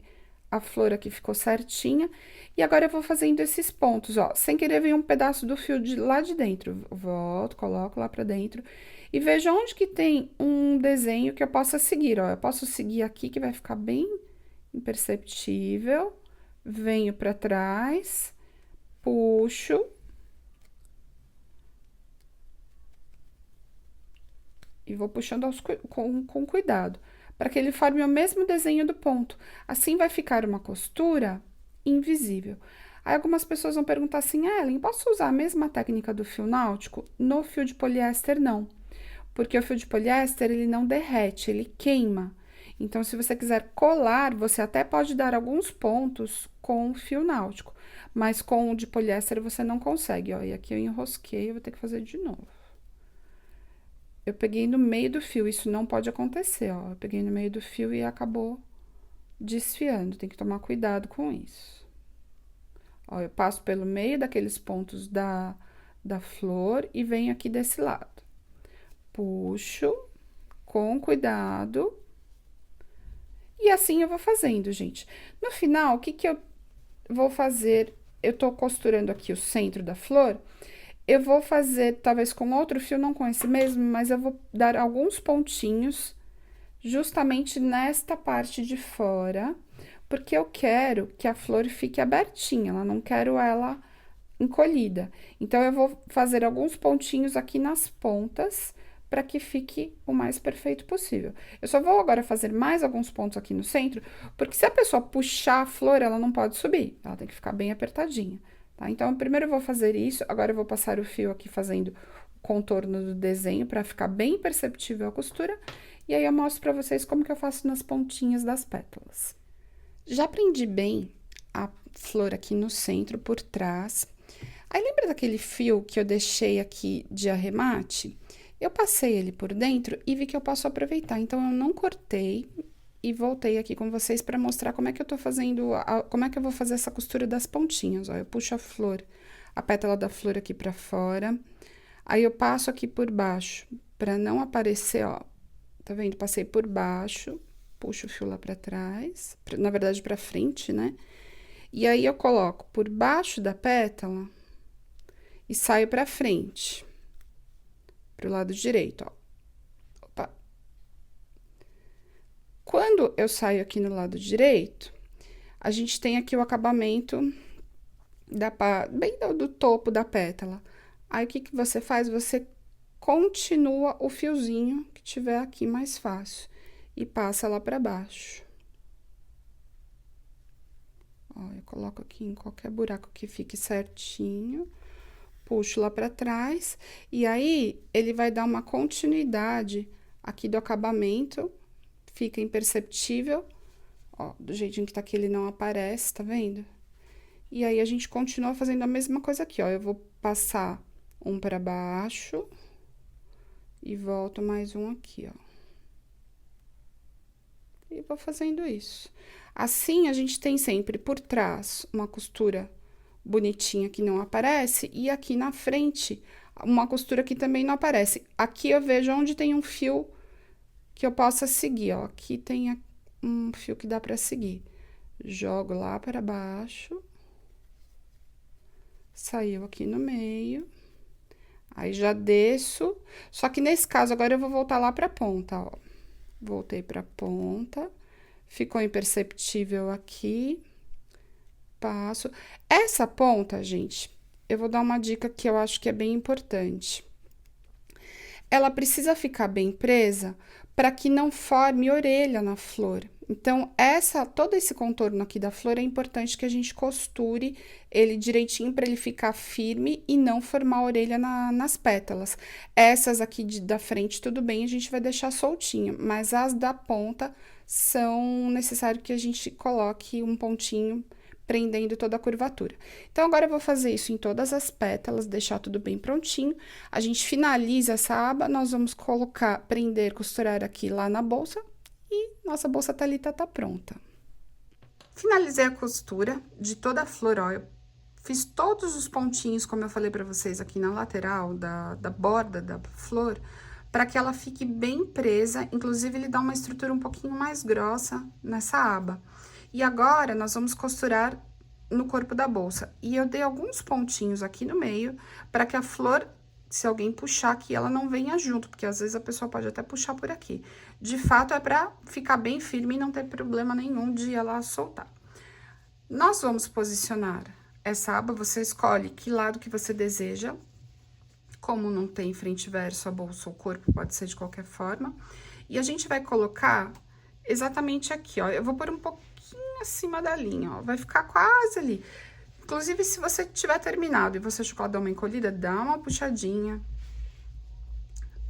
[SPEAKER 1] a flor aqui ficou certinha. E agora eu vou fazendo esses pontos, ó, sem querer vir um pedaço do fio lá de dentro. Volto, coloco lá para dentro e vejo onde que tem um desenho que eu possa seguir, ó. Eu posso seguir aqui, que vai ficar bem imperceptível. Venho para trás, puxo. E vou puxando com cuidado, para que ele forme o mesmo desenho do ponto. Assim vai ficar uma costura invisível. Aí algumas pessoas vão perguntar assim, Ellen, posso usar a mesma técnica do fio náutico? No fio de poliéster, não. Porque o fio de poliéster, ele não derrete, ele queima. Então, se você quiser colar, você até pode dar alguns pontos com o fio náutico. Mas com o de poliéster, você não consegue, ó. E aqui eu enrosquei, eu vou ter que fazer de novo. Eu peguei no meio do fio, isso não pode acontecer, ó. Eu peguei no meio do fio e acabou desfiando, tem que tomar cuidado com isso. Ó, eu passo pelo meio daqueles pontos da flor e venho aqui desse lado. Puxo, com cuidado. E assim eu vou fazendo, gente. No final, o que que eu vou fazer? Eu tô costurando aqui o centro da flor. Eu vou fazer, talvez com outro fio, não com esse mesmo, mas eu vou dar alguns pontinhos justamente nesta parte de fora, porque eu quero que a flor fique abertinha, eu não quero ela encolhida. Então, eu vou fazer alguns pontinhos aqui nas pontas, para que fique o mais perfeito possível. Eu só vou agora fazer mais alguns pontos aqui no centro, porque se a pessoa puxar a flor, ela não pode subir, ela tem que ficar bem apertadinha, tá? Então, primeiro eu vou fazer isso, agora eu vou passar o fio aqui fazendo o contorno do desenho, para ficar bem perceptível a costura, e aí eu mostro pra vocês como que eu faço nas pontinhas das pétalas. Já prendi bem a flor aqui no centro, por trás. Aí, lembra daquele fio que eu deixei aqui de arremate? Eu passei ele por dentro e vi que eu posso aproveitar, então eu não cortei e voltei aqui com vocês para mostrar como é que eu tô fazendo, como é que eu vou fazer essa costura das pontinhas, ó. Eu puxo a flor, a pétala da flor aqui pra fora, aí eu passo aqui por baixo, pra não aparecer, ó, tá vendo? Passei por baixo, puxo o fio lá pra trás, na verdade pra frente, né? E aí eu coloco por baixo da pétala e saio pra frente. Pro lado direito, ó. Opa. Quando eu saio aqui no lado direito, a gente tem aqui o acabamento bem do topo da pétala. Aí, o que que você faz? Você continua o fiozinho que tiver aqui mais fácil e passa lá pra baixo. Ó, eu coloco aqui em qualquer buraco que fique certinho. Puxo lá pra trás, e aí, ele vai dar uma continuidade aqui do acabamento, fica imperceptível, ó, do jeitinho que tá aqui ele não aparece, tá vendo? E aí, a gente continua fazendo a mesma coisa aqui, ó, eu vou passar um pra baixo, e volto mais um aqui, ó. E vou fazendo isso. Assim, a gente tem sempre por trás uma costura bonitinha que não aparece, e aqui na frente, uma costura que também não aparece. Aqui eu vejo onde tem um fio que eu possa seguir, ó. Aqui tem um fio que dá pra seguir. Jogo lá para baixo. Saiu aqui no meio. Aí, já desço. Só que nesse caso, agora eu vou voltar lá pra ponta, ó. Voltei pra ponta. Ficou imperceptível aqui. Passo. Essa ponta, gente, eu vou dar uma dica que eu acho que é bem importante. Ela precisa ficar bem presa para que não forme orelha na flor. Então, todo esse contorno aqui da flor é importante que a gente costure ele direitinho para ele ficar firme e não formar orelha nas pétalas. Essas aqui da frente, tudo bem, a gente vai deixar soltinho, mas as da ponta são necessário que a gente coloque um pontinho prendendo toda a curvatura. Então, agora eu vou fazer isso em todas as pétalas, deixar tudo bem prontinho. A gente finaliza essa aba, nós vamos colocar, prender, costurar aqui lá na bolsa e nossa bolsa Thalita tá pronta. Finalizei a costura de toda a flor, ó, eu fiz todos os pontinhos, como eu falei pra vocês, aqui na lateral da borda da flor, para que ela fique bem presa, inclusive ele dá uma estrutura um pouquinho mais grossa nessa aba. E agora, nós vamos costurar no corpo da bolsa. E eu dei alguns pontinhos aqui no meio, para que a flor, se alguém puxar aqui, ela não venha junto, porque às vezes a pessoa pode até puxar por aqui. De fato, é para ficar bem firme e não ter problema nenhum de ela soltar. Nós vamos posicionar essa aba, você escolhe que lado que você deseja. Como não tem frente e verso, a bolsa ou o corpo, pode ser de qualquer forma. E a gente vai colocar exatamente aqui, ó. Eu vou pôr um pouquinho acima da linha, ó. Vai ficar quase ali. Inclusive, se você tiver terminado e você achou que ela dá uma encolhida, dá uma puxadinha.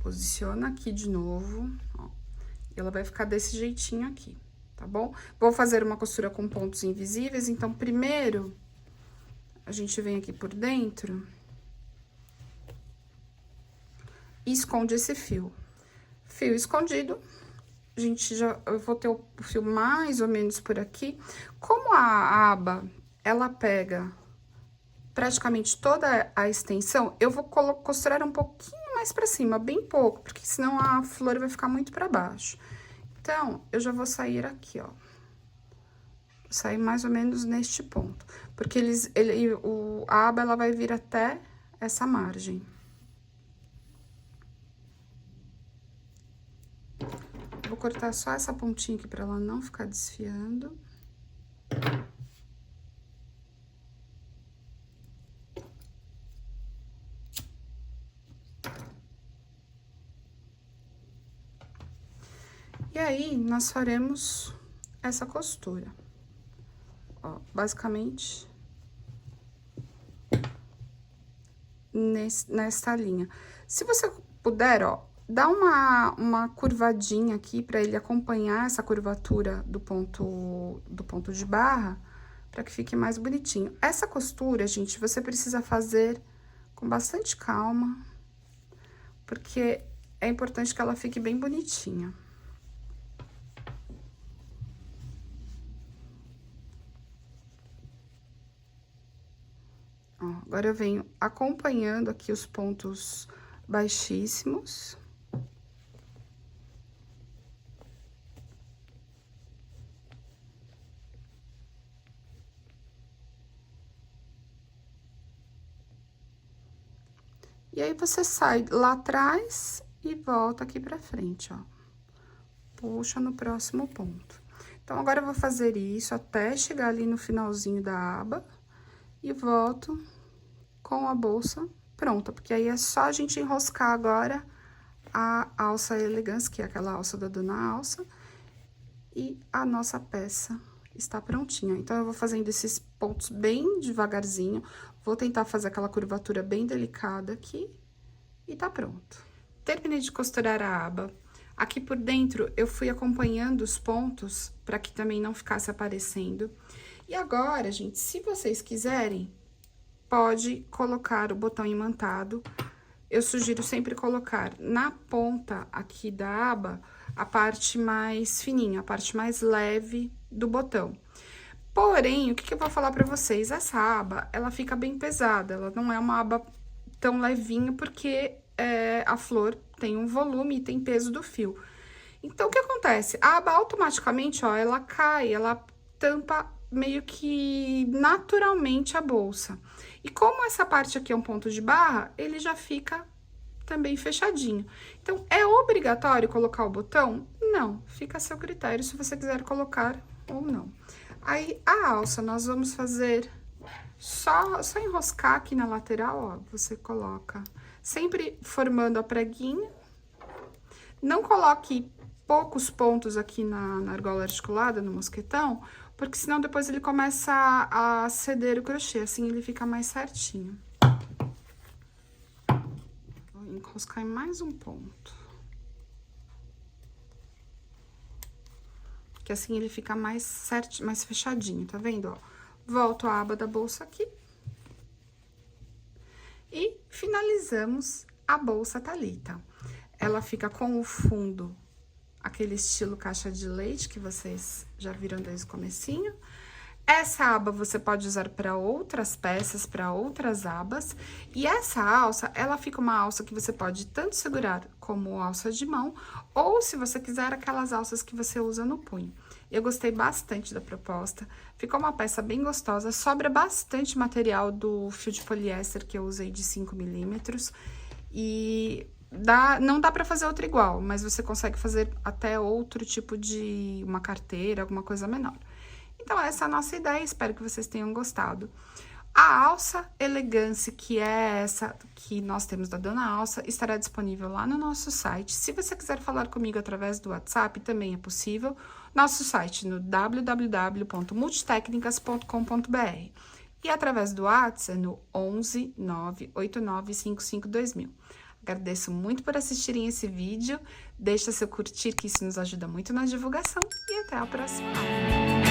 [SPEAKER 1] Posiciona aqui de novo, ó. E ela vai ficar desse jeitinho aqui, tá bom? Vou fazer uma costura com pontos invisíveis, então, primeiro, a gente vem aqui por dentro e esconde esse fio. Fio escondido, eu vou ter o fio mais ou menos por aqui. Como a aba, ela pega praticamente toda a extensão, eu vou costurar um pouquinho mais pra cima, bem pouco, porque senão a flor vai ficar muito pra baixo. Então, eu já vou sair aqui, ó. Vou sair mais ou menos neste ponto, porque a aba, ela vai vir até essa margem. Vou cortar só essa pontinha aqui pra ela não ficar desfiando. E aí, nós faremos essa costura. Ó, basicamente, nesta linha. Se você puder, ó, dá uma curvadinha aqui pra ele acompanhar essa curvatura do ponto de barra, pra que fique mais bonitinho. Essa costura, gente, você precisa fazer com bastante calma, porque é importante que ela fique bem bonitinha. Ó, agora eu venho acompanhando aqui os pontos baixíssimos. E aí, você sai lá atrás e volta aqui pra frente, ó. Puxa no próximo ponto. Então, agora eu vou fazer isso até chegar ali no finalzinho da aba e volto com a bolsa pronta, porque aí é só a gente enroscar agora a alça elegância, que é aquela alça da Dona Alça, e a nossa peça está prontinha. Então, eu vou fazendo esses pontos bem devagarzinho, vou tentar fazer aquela curvatura bem delicada aqui, e tá pronto. Terminei de costurar a aba. Aqui por dentro, eu fui acompanhando os pontos, para que também não ficasse aparecendo. E agora, gente, se vocês quiserem, pode colocar o botão imantado. Eu sugiro sempre colocar na ponta aqui da aba, a parte mais fininha, a parte mais leve do botão. Porém, o que eu vou falar pra vocês? Essa aba, ela fica bem pesada, ela não é uma aba tão levinha, porque a flor tem um volume e tem peso do fio. Então, o que acontece? A aba automaticamente, ó, ela cai, ela tampa meio que naturalmente a bolsa. E como essa parte aqui é um ponto de barra, ele já fica também fechadinho. Então, é obrigatório colocar o botão? Não, fica a seu critério se você quiser colocar ou não. Aí, a alça, nós vamos fazer só enroscar aqui na lateral, ó, você coloca sempre formando a preguinha. Não coloque poucos pontos aqui na argola articulada, no mosquetão, porque senão depois ele começa a ceder o crochê, assim ele fica mais certinho. Vou enroscar em mais um ponto. Que assim ele fica mais certinho, mais fechadinho, tá vendo, ó? Volto a aba da bolsa aqui. E finalizamos a bolsa Thalita. Ela fica com o fundo, aquele estilo caixa de leite, que vocês já viram desde o comecinho. Essa aba você pode usar para outras peças, para outras abas. E essa alça, ela fica uma alça que você pode tanto segurar como alça de mão, ou se você quiser, aquelas alças que você usa no punho. Eu gostei bastante da proposta, ficou uma peça bem gostosa, sobra bastante material do fio de poliéster que eu usei de 5 milímetros, e não dá pra fazer outra igual, mas você consegue fazer até outro tipo de uma carteira, alguma coisa menor. Então, essa é a nossa ideia, espero que vocês tenham gostado. A alça elegância, que é essa que nós temos da Dona Alça, estará disponível lá no nosso site. Se você quiser falar comigo através do WhatsApp, também é possível. Nosso site no www.multitecnicas.com.br. E através do WhatsApp no 11 98955 2000. Agradeço muito por assistirem esse vídeo. Deixa seu curtir, que isso nos ajuda muito na divulgação. E até a próxima aula.